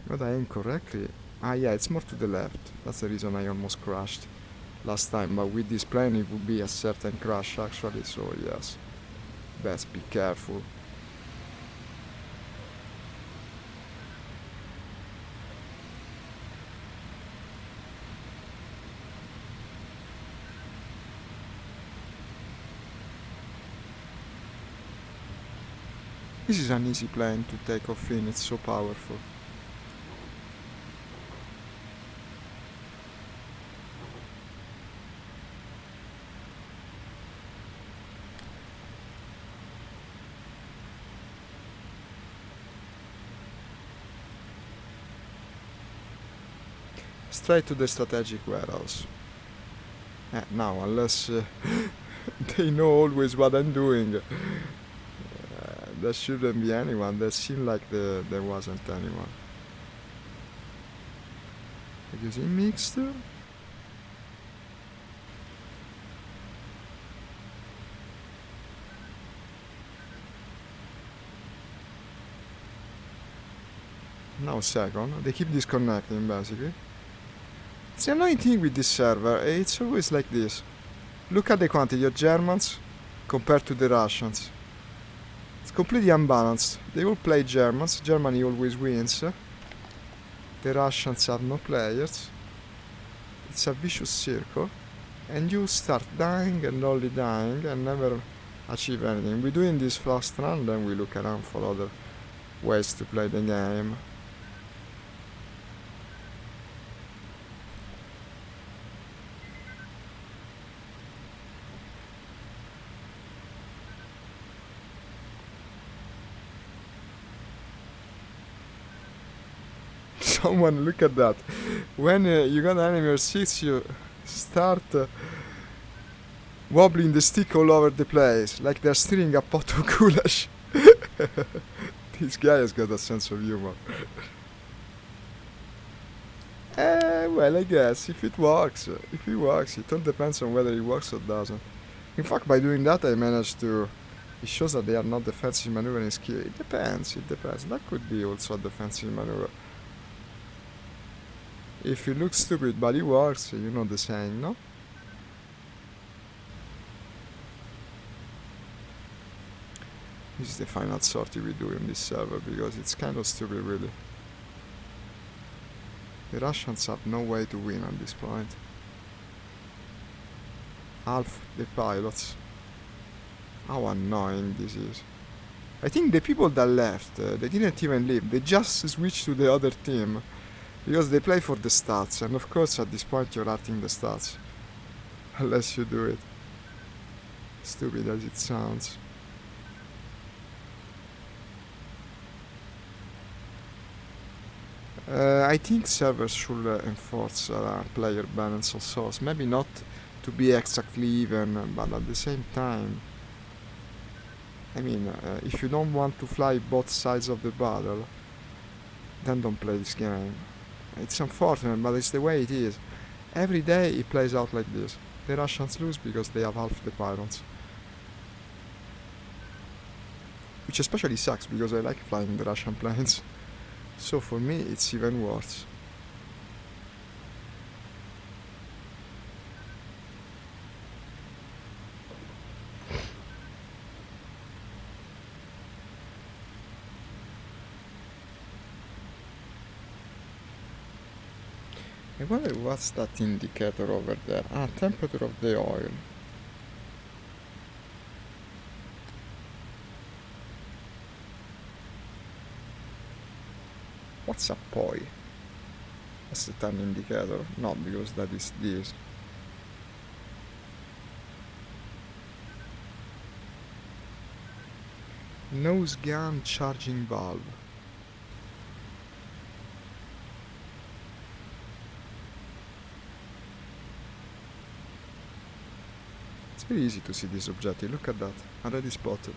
But I aim correctly. Ah yeah, it's more to the left. That's the reason I almost crashed last time. But with this plane it would be a certain crash actually, so yes. Best be careful. This is an easy plane to take off in, it's so powerful. Straight to the strategic warehouse. Now, unless they know always what I'm doing. There shouldn't be anyone. There seemed like there wasn't anyone. Using mixture? Now second. They keep disconnecting basically. It's the annoying thing with this server. It's always like this. Look at the quantity of Germans compared to the Russians. It's completely unbalanced. They all play Germans. Germany always wins. The Russians have no players. It's a vicious circle. And you start dying and only dying and never achieve anything. We do in this first run, then we look around for other ways to play the game. Someone, look at that. When you got enemy or 6, you start wobbling the stick all over the place, like they're stirring a pot of goulash. This guy has got a sense of humor. Well, I guess, if it works, it all depends on whether it works or doesn't. In fact, by doing that, I managed to... It shows that they are not defensive maneuvering skill. It depends. That could be also a defensive maneuver. If you look stupid but it works, you know the saying, no? This is the final sortie we do in this server, because it's kind of stupid really. The Russians have no way to win at this point. Half the pilots. How annoying this is. I think the people that left, they didn't even leave, they just switched to the other team. Because they play for the stats, and of course at this point you're hurting the stats. Unless you do it. Stupid as it sounds. I think servers should enforce player balance of sorts. Maybe not to be exactly even, but at the same time... I mean, if you don't want to fly both sides of the battle, then don't play this game. It's unfortunate, but it's the way it is. Every day it plays out like this. The Russians lose because they have half the pilots. Which especially sucks, because I like flying the Russian planes. So for me it's even worse. I wonder what's that indicator over there. Ah, temperature of the oil. What's a POI? That's the time indicator. No, because that is this. Nose gun charging valve. It's very easy to see this objective, look at that, already spotted.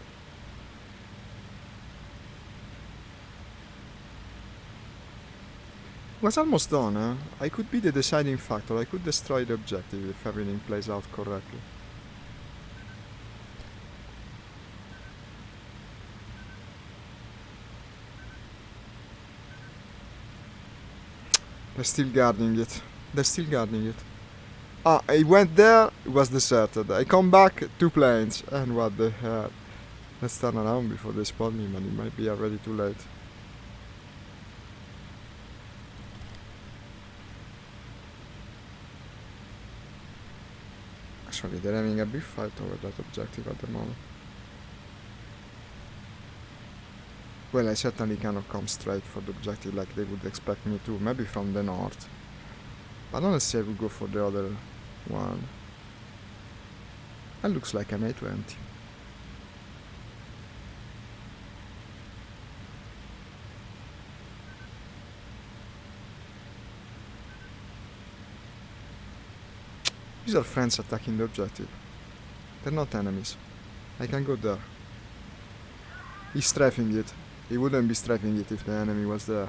Was almost done, eh? I could be the deciding factor. I could destroy the objective if everything plays out correctly. They're still guarding it. They're still guarding it. Ah, I went there, it was deserted. I come back, 2 planes. And what the hell? Let's turn around before they spot me, but it might be already too late. Actually, they're having a big fight over that objective at the moment. Well, I certainly cannot come straight for the objective like they would expect me to. Maybe from the north. But honestly, I would go for the other one. That looks like an A20. These are friends attacking the objective. They're not enemies. I can go there. He's strafing it. He wouldn't be strafing it if the enemy was there.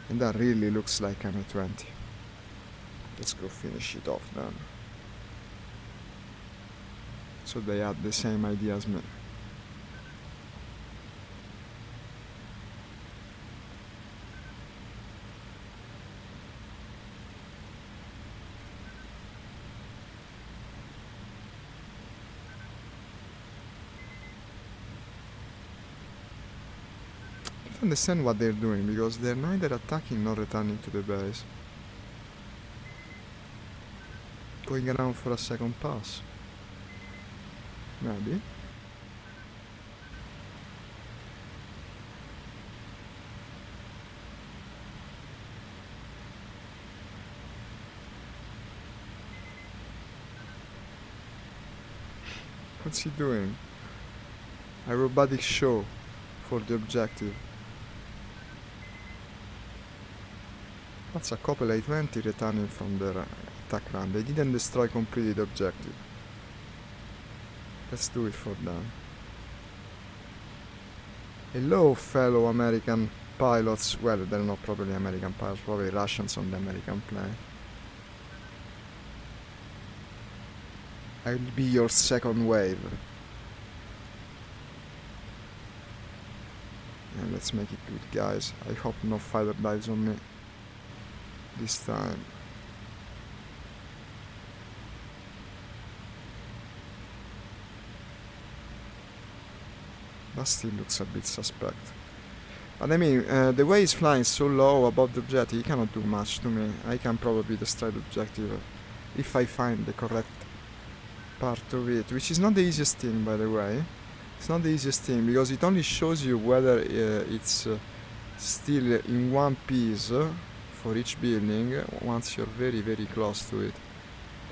And that really looks like an A20. Let's go finish it off then. So they had the same idea as me. I don't understand what they're doing because they're neither attacking nor returning to the base. Going around for a second pass. Maybe. What's he doing? Aerobatic show for the objective. That's a couple A20 returning from their attack run. They didn't destroy completely the objective. Let's do it for them. Hello, fellow American pilots. Well, they're not probably American pilots, probably Russians on the American plane. I'll be your second wave. And let's make it good, guys. I hope no fighter dives on me this time. That still looks a bit suspect. But I mean, the way he's flying so low above the objective, he cannot do much to me. I can probably destroy the objective if I find the correct part of it, which is not the easiest thing, by the way. It's not the easiest thing, because it only shows you whether it's still in one piece for each building once you're very, very close to it.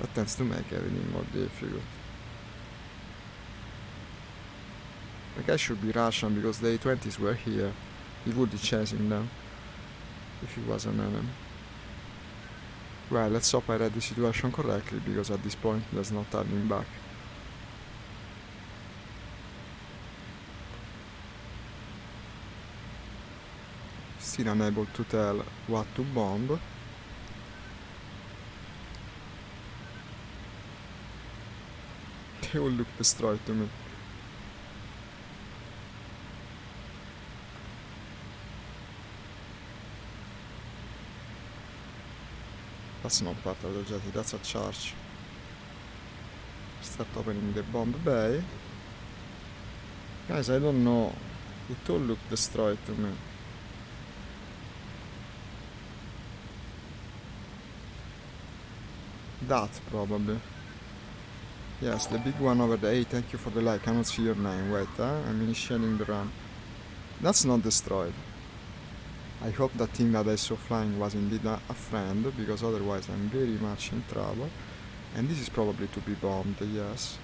That tends to make everything more difficult. The guy should be Russian because the A20s were here. He would be chasing them if he was an enemy. Well, let's hope I read the situation correctly, because at this point there's no turning back. Still unable to tell what to bomb. They all look destroyed to me. That's not part of the jetty, that's a charge. Start opening the bomb bay. Guys, I don't know. It all looked destroyed to me. That, probably. Yes, the big one over there. Hey, thank you for the like. I cannot see your name. Wait, I'm initiating the run. That's not destroyed. I hope that thing that I saw flying was indeed a friend, because otherwise I'm very much in trouble. And this is probably to be bombed, yes.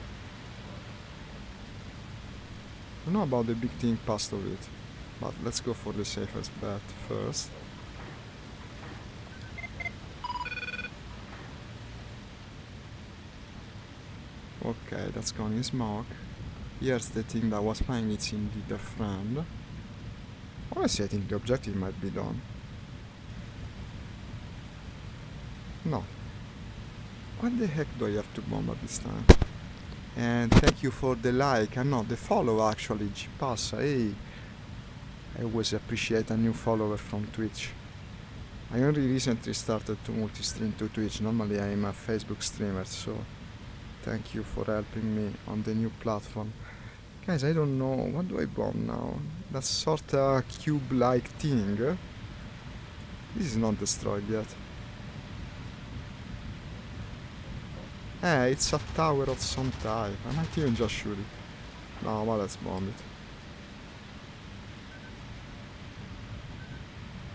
I don't know about the big thing past of it, but let's go for the safest bet first. Okay, that's gone in smoke. Here's the thing that was flying, it's indeed a friend. Honestly, I think the objective might be done. No. What the heck do I have to bomb at this time? And thank you for the like, and not the follow actually, G-Passa, hey. I always appreciate a new follower from Twitch. I only recently started to multi-stream to Twitch, normally I am a Facebook streamer, so thank you for helping me on the new platform. Guys, I don't know, what do I bomb now? That sort of cube-like thing. This is not destroyed yet. It's a tower of some type. I might even just shoot it. No, well, let's bomb it.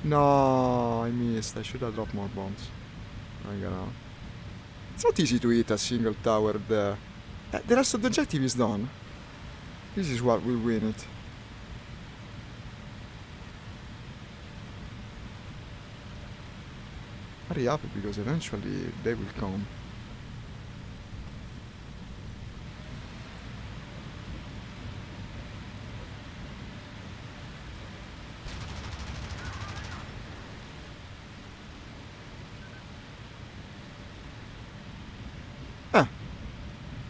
No, I missed. I should have dropped more bombs. I got out. It's not easy to hit a single tower there. The rest of the objective is done. This is what will win it. Hurry up, because eventually they will come.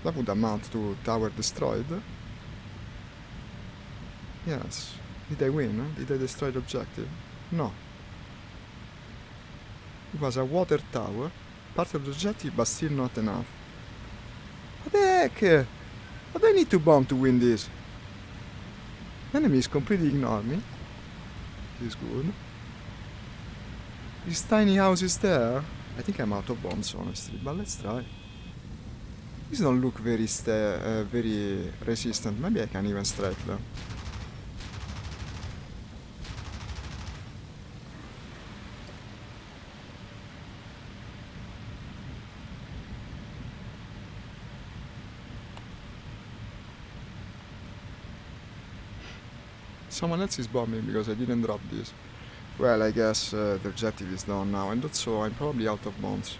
That would amount to tower destroyed. Yes. Did I win? Did I destroy the objective? No. It was a water tower, part of the objective, but still not enough. What the heck? What do I need to bomb to win this? Enemies completely ignore me. This is good. This tiny house is there. I think I'm out of bombs, honestly, but let's try. These don't look very resistant. Maybe I can even strike them. Someone else is bombing because I didn't drop this. Well, I guess the objective is done now, and also I'm probably out of bombs.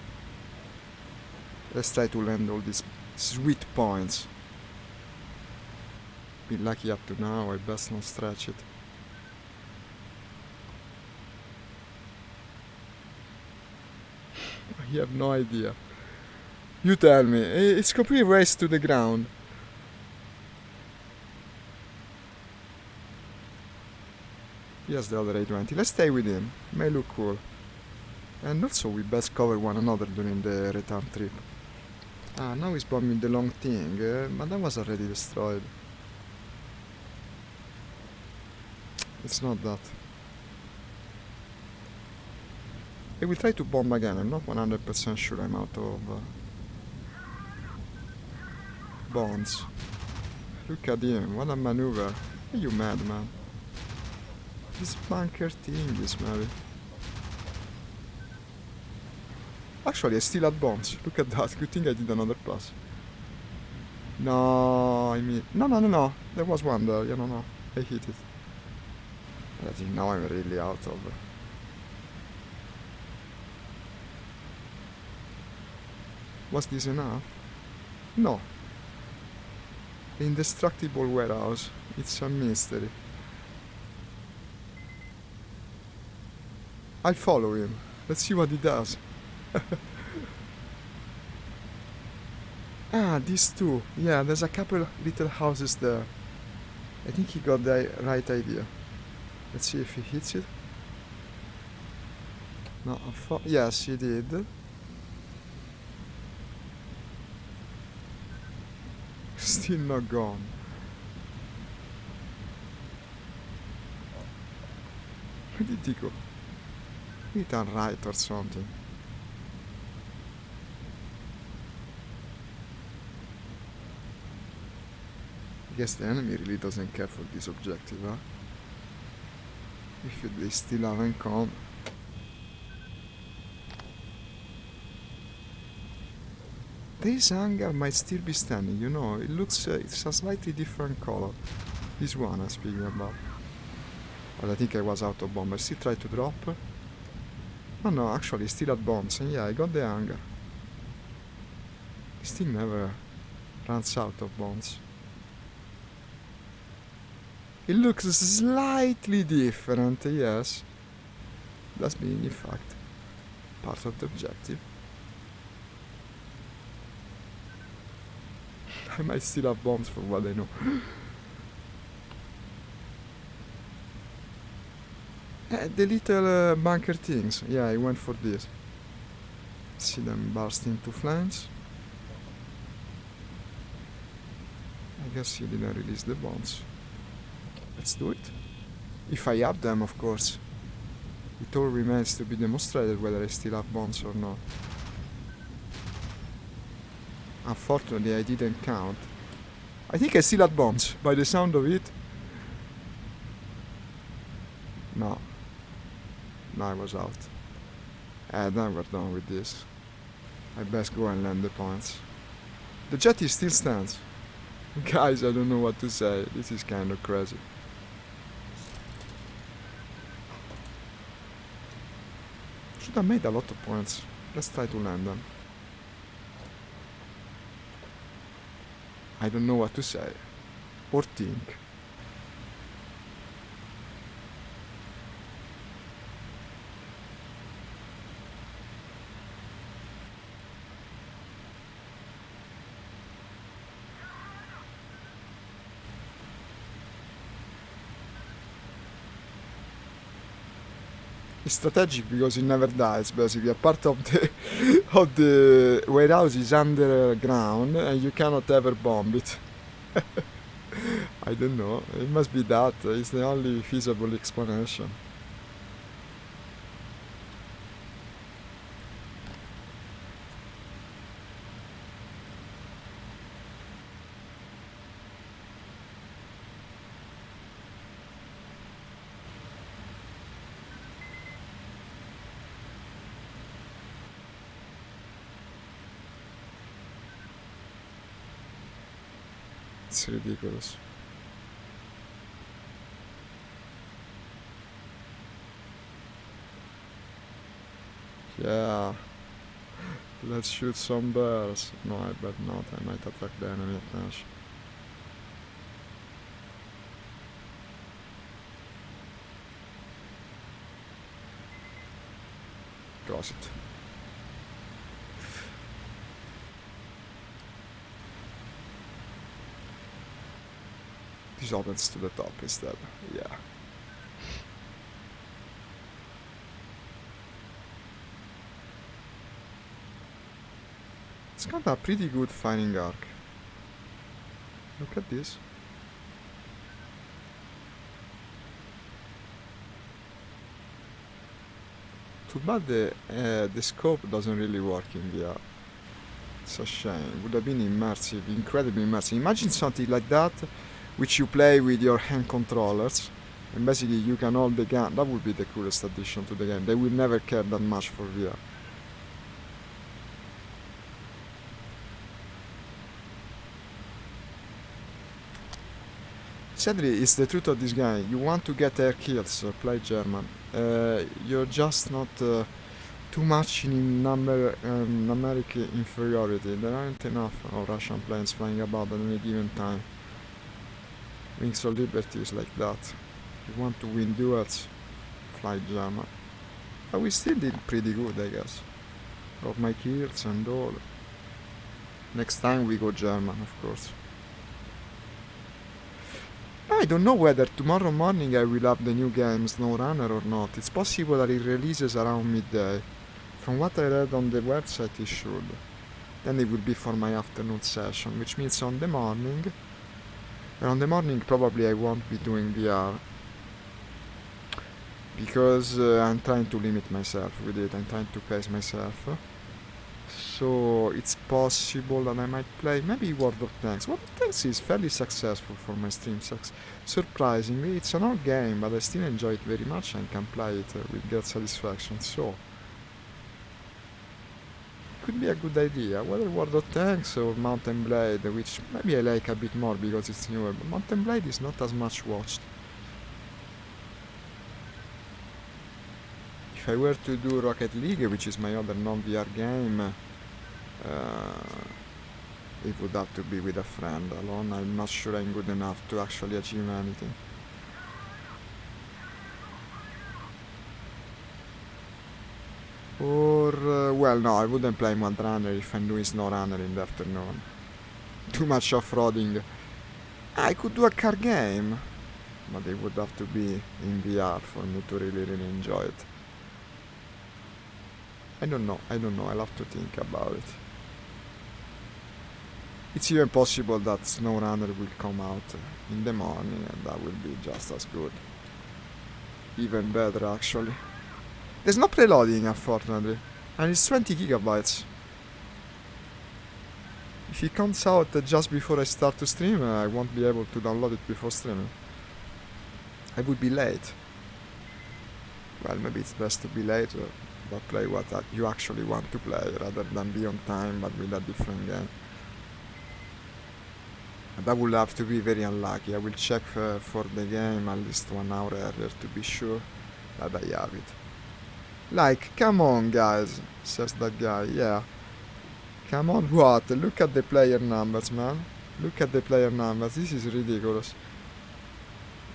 Let's try to land all these sweet points. Been lucky up to now, I best not stretch it. I have no idea. You tell me, it's completely raised to the ground. Yes, the other A20. Let's stay with him. May look cool. And also we best cover one another during the return trip. Ah, now he's bombing the long thing, but that was already destroyed. It's not that. I will try to bomb again. I'm not 100% sure I'm out of bombs. Look at him, what a maneuver. Are you mad, man? This bunker thing is maybe. Actually, I still had bombs. Look at that. Good thing I did another pass. No, I mean... No. There was one there. Yeah, no. I hit it. I think now I'm really out of... Was this enough? No. The indestructible warehouse. It's a mystery. I'll follow him. Let's see what he does. Ah, these two. Yeah, there's a couple little houses there. I think he got the right idea. Let's see if he hits it. No, yes, he did. Still not gone. Where did he go? He turned right or something. I guess the enemy really doesn't care for this objective, huh? If they still haven't come. This hangar might still be standing, you know, it looks, it's a slightly different color. This one I'm speaking about. But I think I was out of bomb. I still tried to drop. Oh no, actually still at bombs, and yeah, I got the hangar. Still never runs out of bonds. It looks slightly different, yes. That's being, in fact, part of the objective. I might still have bombs for what I know. The little bunker things. Yeah, I went for this. See them burst into flames. I guess he didn't release the bombs. Let's do it. If I have them, of course. It all remains to be demonstrated whether I still have bombs or not. Unfortunately, I didn't count. I think I still had bombs, by the sound of it. No. No, I was out. Then we're done with this. I best go and land the points. The jetty still stands. Guys, I don't know what to say. This is kind of crazy. Should have made a lot of points. Let's try to land them. I don't know what to say. Or think. It's strategic because it never dies, basically. A part of the of the warehouse is underground and you cannot ever bomb it. I don't know. It must be that. It's the only feasible explanation. It's ridiculous. Yeah. Let's shoot some bears. No, I bet not. I might attack the enemy attention. Cross it. This opens to the top instead. Yeah. It's got a pretty good firing arc. Look at this. Too bad the scope doesn't really work in VR. It's a shame. Would have been immersive, incredibly immersive. Imagine something like that, which you play with your hand controllers, and basically you can hold the gun. That would be the coolest addition to the game. They will never care that much for VR. Sadly, it's the truth of this guy. You want to get air kills, play German. You're just not too much in numeric inferiority. There aren't enough of Russian planes flying about at any given time. Wings of Liberty is like that. You want to win duels, fly German. But we still did pretty good, I guess. Got my kills and all. Next time we go German, of course. I don't know whether tomorrow morning I will have the new game SnowRunner or not. It's possible that it releases around midday. From what I read on the website, it should. Then it will be for my afternoon session, which means on the morning. And on the morning probably I won't be doing VR. Because I'm trying to limit myself with it. I'm trying to pace myself. So it's possible that I might play maybe World of Tanks. World of Tanks is fairly successful for my stream. Surprisingly, it's an old game, but I still enjoy it very much and can play it with great satisfaction. So could be a good idea. Whether World of Tanks or Mountain Blade, which maybe I like a bit more because it's newer, but Mountain Blade is not as much watched. If I were to do Rocket League, which is my other non-VR game, it would have to be with a friend. Alone, I'm not sure I'm good enough to actually achieve anything. Or, well, no, I wouldn't play Mud Runner if I'm doing Snow Runner in the afternoon. Too much off-roading. I could do a car game, but it would have to be in VR for me to really enjoy it. I don't know, I'll have to think about it. It's even possible that SnowRunner will come out in the morning and that will be just as good. Even better actually. There's no preloading unfortunately, and it's 20 gigabytes. If it comes out just before I start to stream, I won't be able to download it before streaming. I would be late. Well, maybe it's best to be late, but play what you actually want to play, rather than be on time but with a different game. And that will have to be very unlucky. I will check for the game at least 1 hour earlier to be sure that I have it. Like, come on guys, says that guy, yeah. Come on, what? Look at the player numbers, man. Look at the player numbers, this is ridiculous.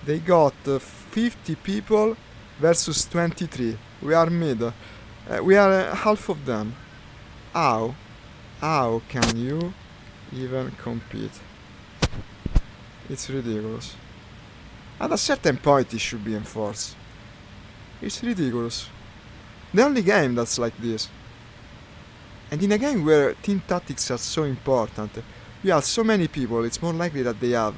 They got 50 people versus 23. We are mid. We are half of them. How? How can you even compete? It's ridiculous. At a certain point it should be enforced. It's ridiculous. The only game that's like this. And in a game where team tactics are so important, you have so many people, it's more likely that they have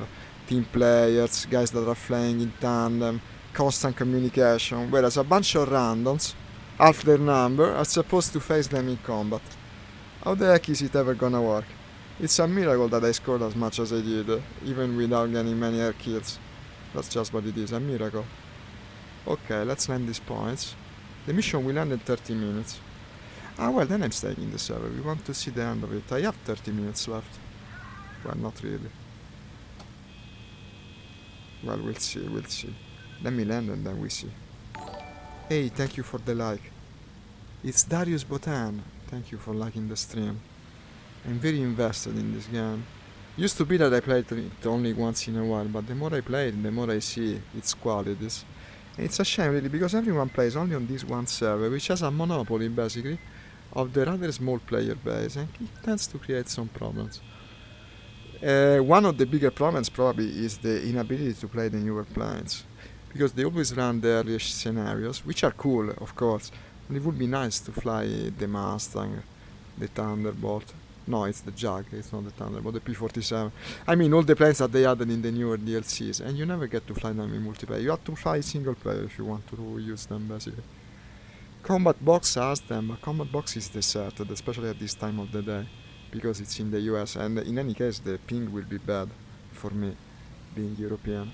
team players, guys that are playing in tandem, constant communication, whereas a bunch of randoms, half their number, are supposed to face them in combat. How the heck is it ever gonna work? It's a miracle that I scored as much as I did, even without getting many air kills. That's just what it is, a miracle. Okay, let's land these points. The mission will end in 30 minutes. Ah well, then I'm staying in the server. We want to see the end of it. I have 30 minutes left. Well, not really. Well, we'll see, we'll see. Let me land and then we see. Hey, thank you for the like. It's Darius Botan. Thank you for liking the stream. I'm very invested in this game. Used to be that I played it only once in a while, but the more I play it, the more I see its qualities. And it's a shame really, because everyone plays only on this one server, which has a monopoly basically of the rather small player base, and it tends to create some problems. One of the bigger problems probably is the inability to play the newer planes, because they always run the earliest scenarios, which are cool of course, and it would be nice to fly the Mustang, the Thunderbolt. No, it's the Jag, it's not the Thunderbolt, the P-47. I mean, all the planes that they added in the newer DLCs, and you never get to fly them in multiplayer. You have to fly single player if you want to use them, basically. Combat Box has them, but Combat Box is deserted, especially at this time of the day, because it's in the US, and in any case, the ping will be bad for me, being European.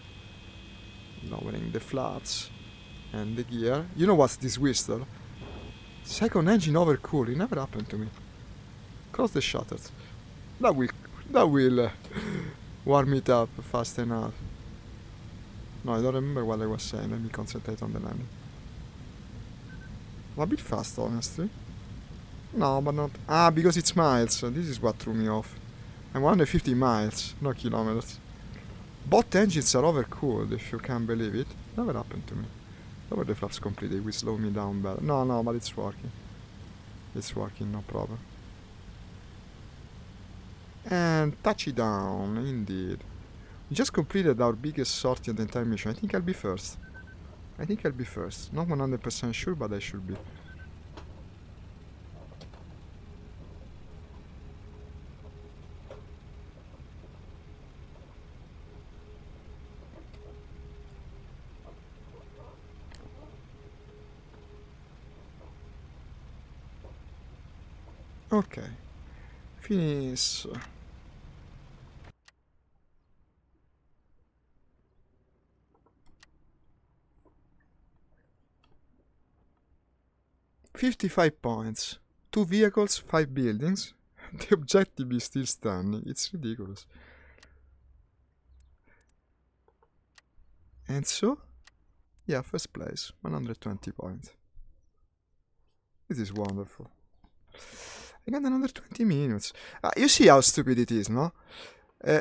Lowering the flaps, and the gear. You know what's this whistle? Second engine overcool, it never happened to me. Close the shutters. That will warm it up fast enough. No, I don't remember what I was saying. Let me concentrate on the landing. A bit fast, honestly. No, but not... Ah, because it's miles. This is what threw me off. I'm 150 miles, no kilometers. Both engines are overcooled, if you can believe it. Never happened to me. Lower the flaps completely, will slow me down better. No, but it's working. It's working, no problem. And touchdown, indeed. We just completed our biggest sortie of the entire mission. I think I'll be first. Not 100% sure, but I should be. Okay. Finish. $55 points. 2 vehicles, 5 buildings. The objective is still standing. It's ridiculous. And so, yeah, first place, 120 points. This is wonderful. I got another 20 minutes. You see how stupid it is, no?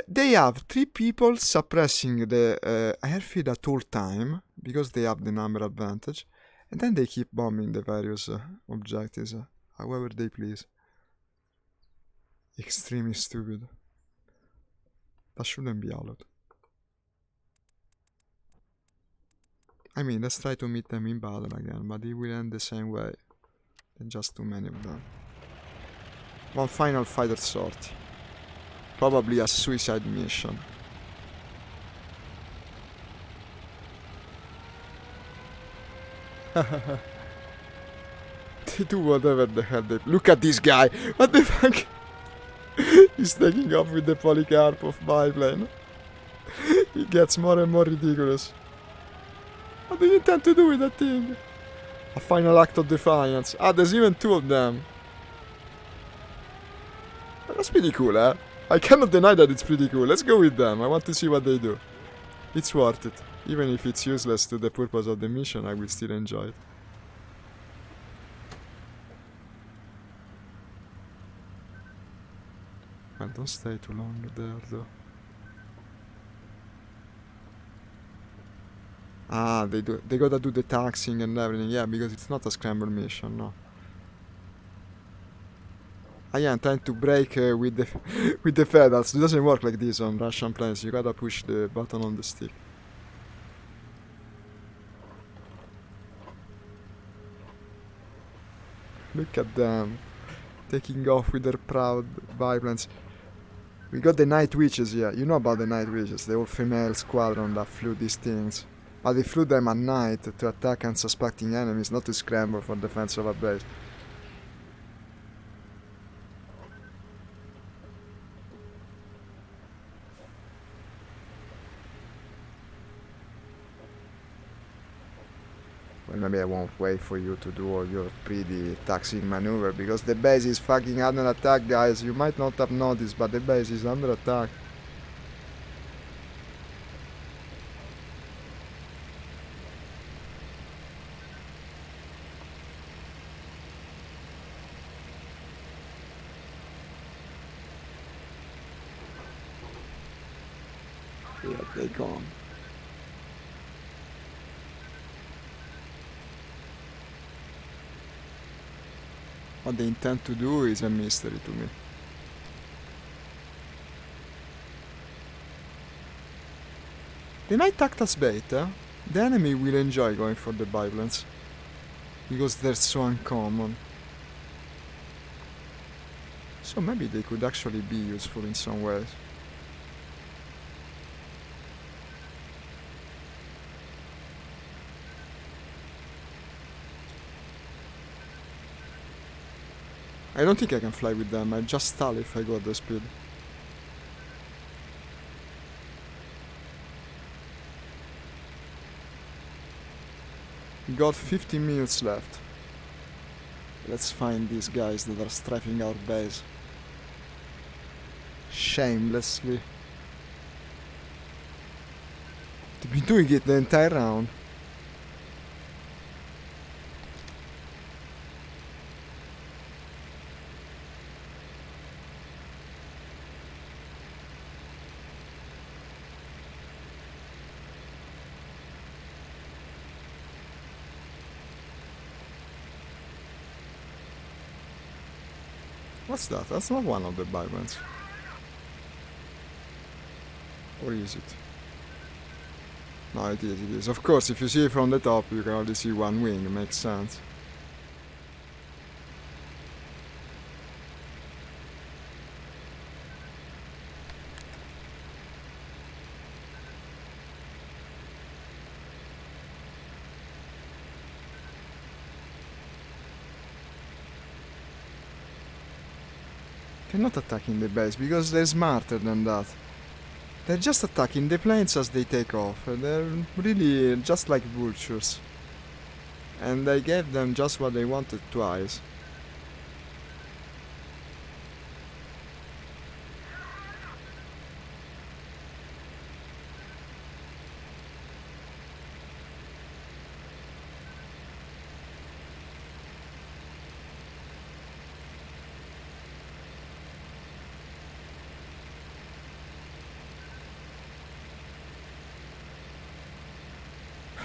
They have 3 people suppressing the airfield at all time because they have the number advantage, and then they keep bombing the various objectives however they please. Extremely stupid. That shouldn't be allowed. I mean, let's try to meet them in battle again, but it will end the same way. There's just too many of them. One final fighter sortie. Probably a suicide mission. They do whatever the hell they... Look at this guy! What the fuck? He's taking off with the Polycarpov biplane. It gets more and more ridiculous. What do you intend to do with that thing? A final act of defiance. Ah, there's even 2 of them. That's pretty cool, eh? I cannot deny that it's pretty cool. Let's go with them. I want to see what they do. It's worth it. Even if it's useless to the purpose of the mission, I will still enjoy it. Well, don't stay too long there, though. Ah, they gotta do the taxing and everything. Yeah, because it's not a scramble mission, no. I am trying to brake with the pedals. It doesn't work like this on Russian planes. You gotta push the button on the stick. Look at them taking off with their proud biplanes. We got the Night Witches here. You know about the Night Witches, the all-female squadron that flew these things. But they flew them at night to attack unsuspecting enemies, not to scramble for defense of a base. Well, maybe I won't wait for you to do all your pretty taxiing maneuver, because the base is fucking under attack, guys. You might not have noticed, but the base is under attack. Here they come. What they intend to do is a mystery to me. They might act as bait, eh? The enemy will enjoy going for the biplanes, because they're so uncommon. So maybe they could actually be useful in some ways. I don't think I can fly with them, I just stall if I got the speed. We got 15 minutes left. Let's find these guys that are strafing our base. Shamelessly. They've been doing it the entire round. What's that? That's not one of the biplanes. Or is it? No, it is, it is. Of course, if you see it from the top, you can only see one wing. It makes sense. They're not attacking the base, because they're smarter than that. They're just attacking the planes as they take off. They're really just like vultures. And I gave them just what they wanted twice.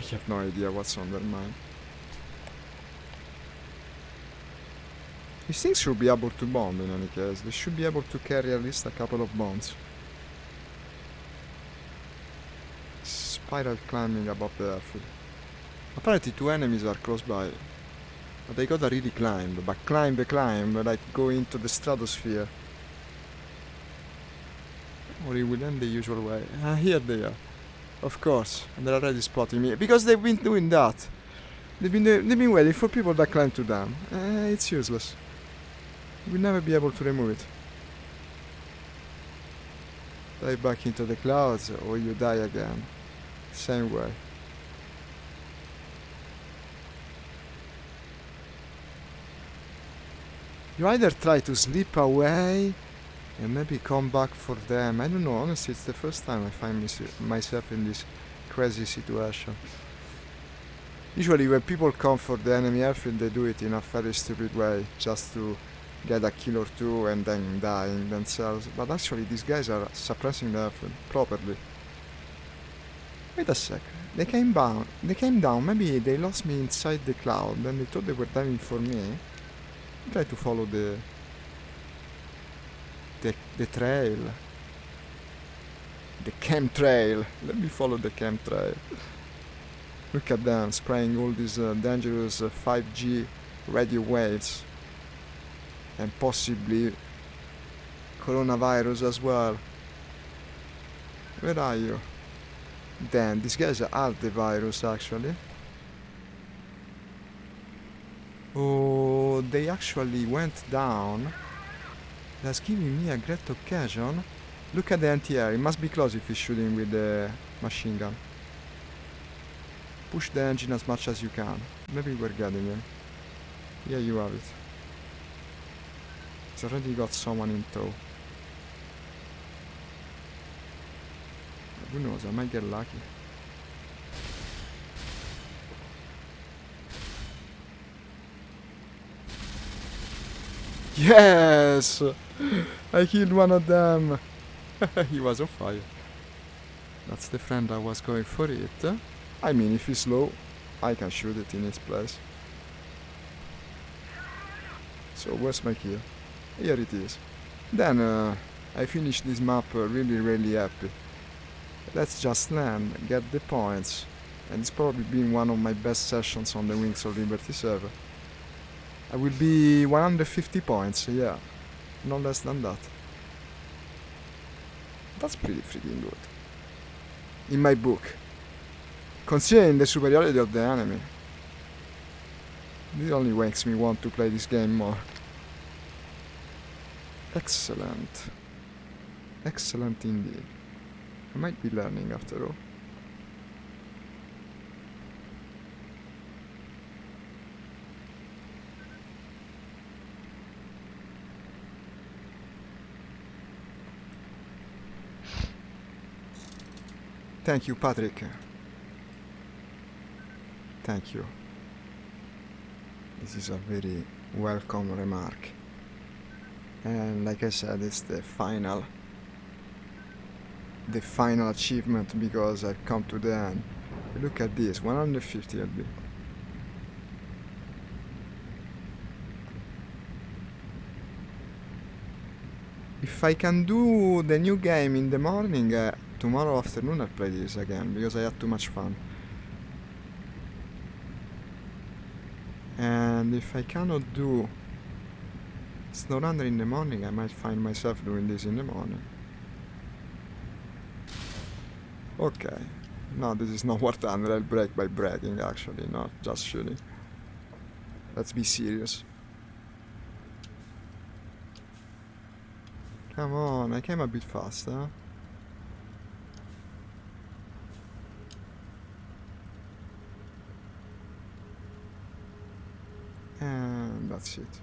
I have no idea what's on their mind. These things should be able to bomb in any case. They should be able to carry at least a couple of bombs. Spiral climbing above the airfield. Apparently 2 enemies are close by. But they gotta really climb. But climb, like go into the stratosphere. Or it will end the usual way. Ah, here they are. Of course. And they're already spotting me. Because they've been doing that. They've been waiting for people that climb to them. It's useless. We'll never be able to remove it. Dive back into the clouds or you die again. Same way. You either try to slip away and maybe come back for them. I don't know, honestly it's the first time I find myself in this crazy situation. Usually when people come for the enemy airfield they do it in a very stupid way, just to get a kill or two and then dying themselves. But actually these guys are suppressing the airfield properly. Wait a sec, they came down, maybe they lost me inside the cloud, then they thought they were diving for me. Try to follow the trail. The chemtrail. Let me follow the chemtrail. Look at them spraying all these dangerous 5G radio waves. And possibly coronavirus as well. Where are you? Damn, these guys are the virus actually. Oh, they actually went down. That's giving me a great occasion. Look at the anti-air. It must be close if he's shooting with the machine gun. Push the engine as much as you can. Maybe we're getting him. Yeah, you have it. It's already got someone in tow. Who knows, I might get lucky. Yes! I killed one of them! He was on fire. That's the friend I was going for it. I mean, if he's low, I can shoot it in his place. So where's my kill? Here it is. Then I finished this map really happy. Let's just land, get the points. And it's probably been one of my best sessions on the Wings of Liberty server. I will be 150 points, yeah. No less than that. That's pretty freaking good. In my book. Considering the superiority of the enemy. This only makes me want to play this game more. Excellent. Excellent indeed. I might be learning after all. Thank you, Patrick. Thank you. This is a very welcome remark. And like I said, it's the final achievement because I've come to the end. Look at this, 150 LB. If I can do the new game in the morning, tomorrow afternoon I'll play this again because I had too much fun. And if I cannot do SnowRunner in the morning, I might find myself doing this in the morning. Okay. No, this is not War Thunder. I'll break by bragging, actually, not just shooting. Let's be serious. Come on, I came a bit fast, huh? And that's it.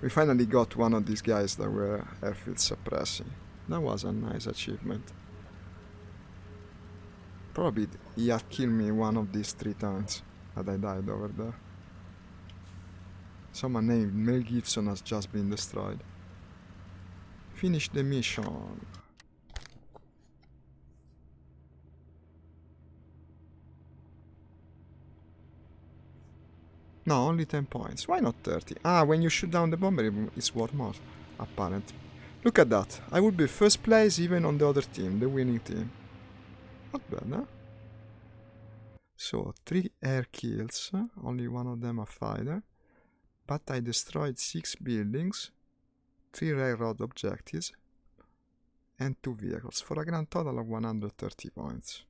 We finally got one of these guys that were airfield suppressing. That was a nice achievement. Probably he had killed me one of these 3 times that I died over there. Someone named Mel Gibson has just been destroyed. Finish the mission. No, only 10 points. Why not 30? Ah, when you shoot down the bomber, it's worth more, apparently. Look at that. I would be first place even on the other team, the winning team. Not bad, huh? So, 3 air kills, only one of them a fighter. But I destroyed 6 buildings, 3 railroad objectives, and 2 vehicles, for a grand total of 130 points.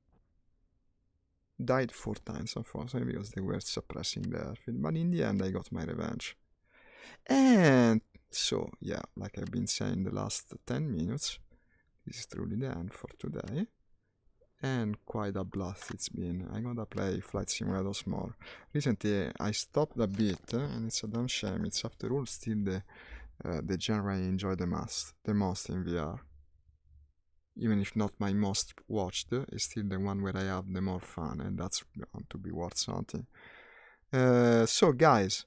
Died 4 times, unfortunately, because they were suppressing the airfield, but in the end I got my revenge. And so, yeah, like I've been saying the last 10 minutes, this is truly the end for today. And quite a blast it's been. I'm gonna play flight simulators more. Recently I stopped a bit, and it's a damn shame. It's after all still the genre I enjoy the most in VR. Even if not my most watched, it's still the one where I have the more fun, and that's bound to be worth something. So guys,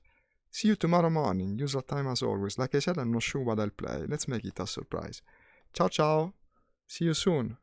see you tomorrow morning, usual time as always. Like I said, I'm not sure what I'll play. Let's make it a surprise. Ciao ciao, see you soon.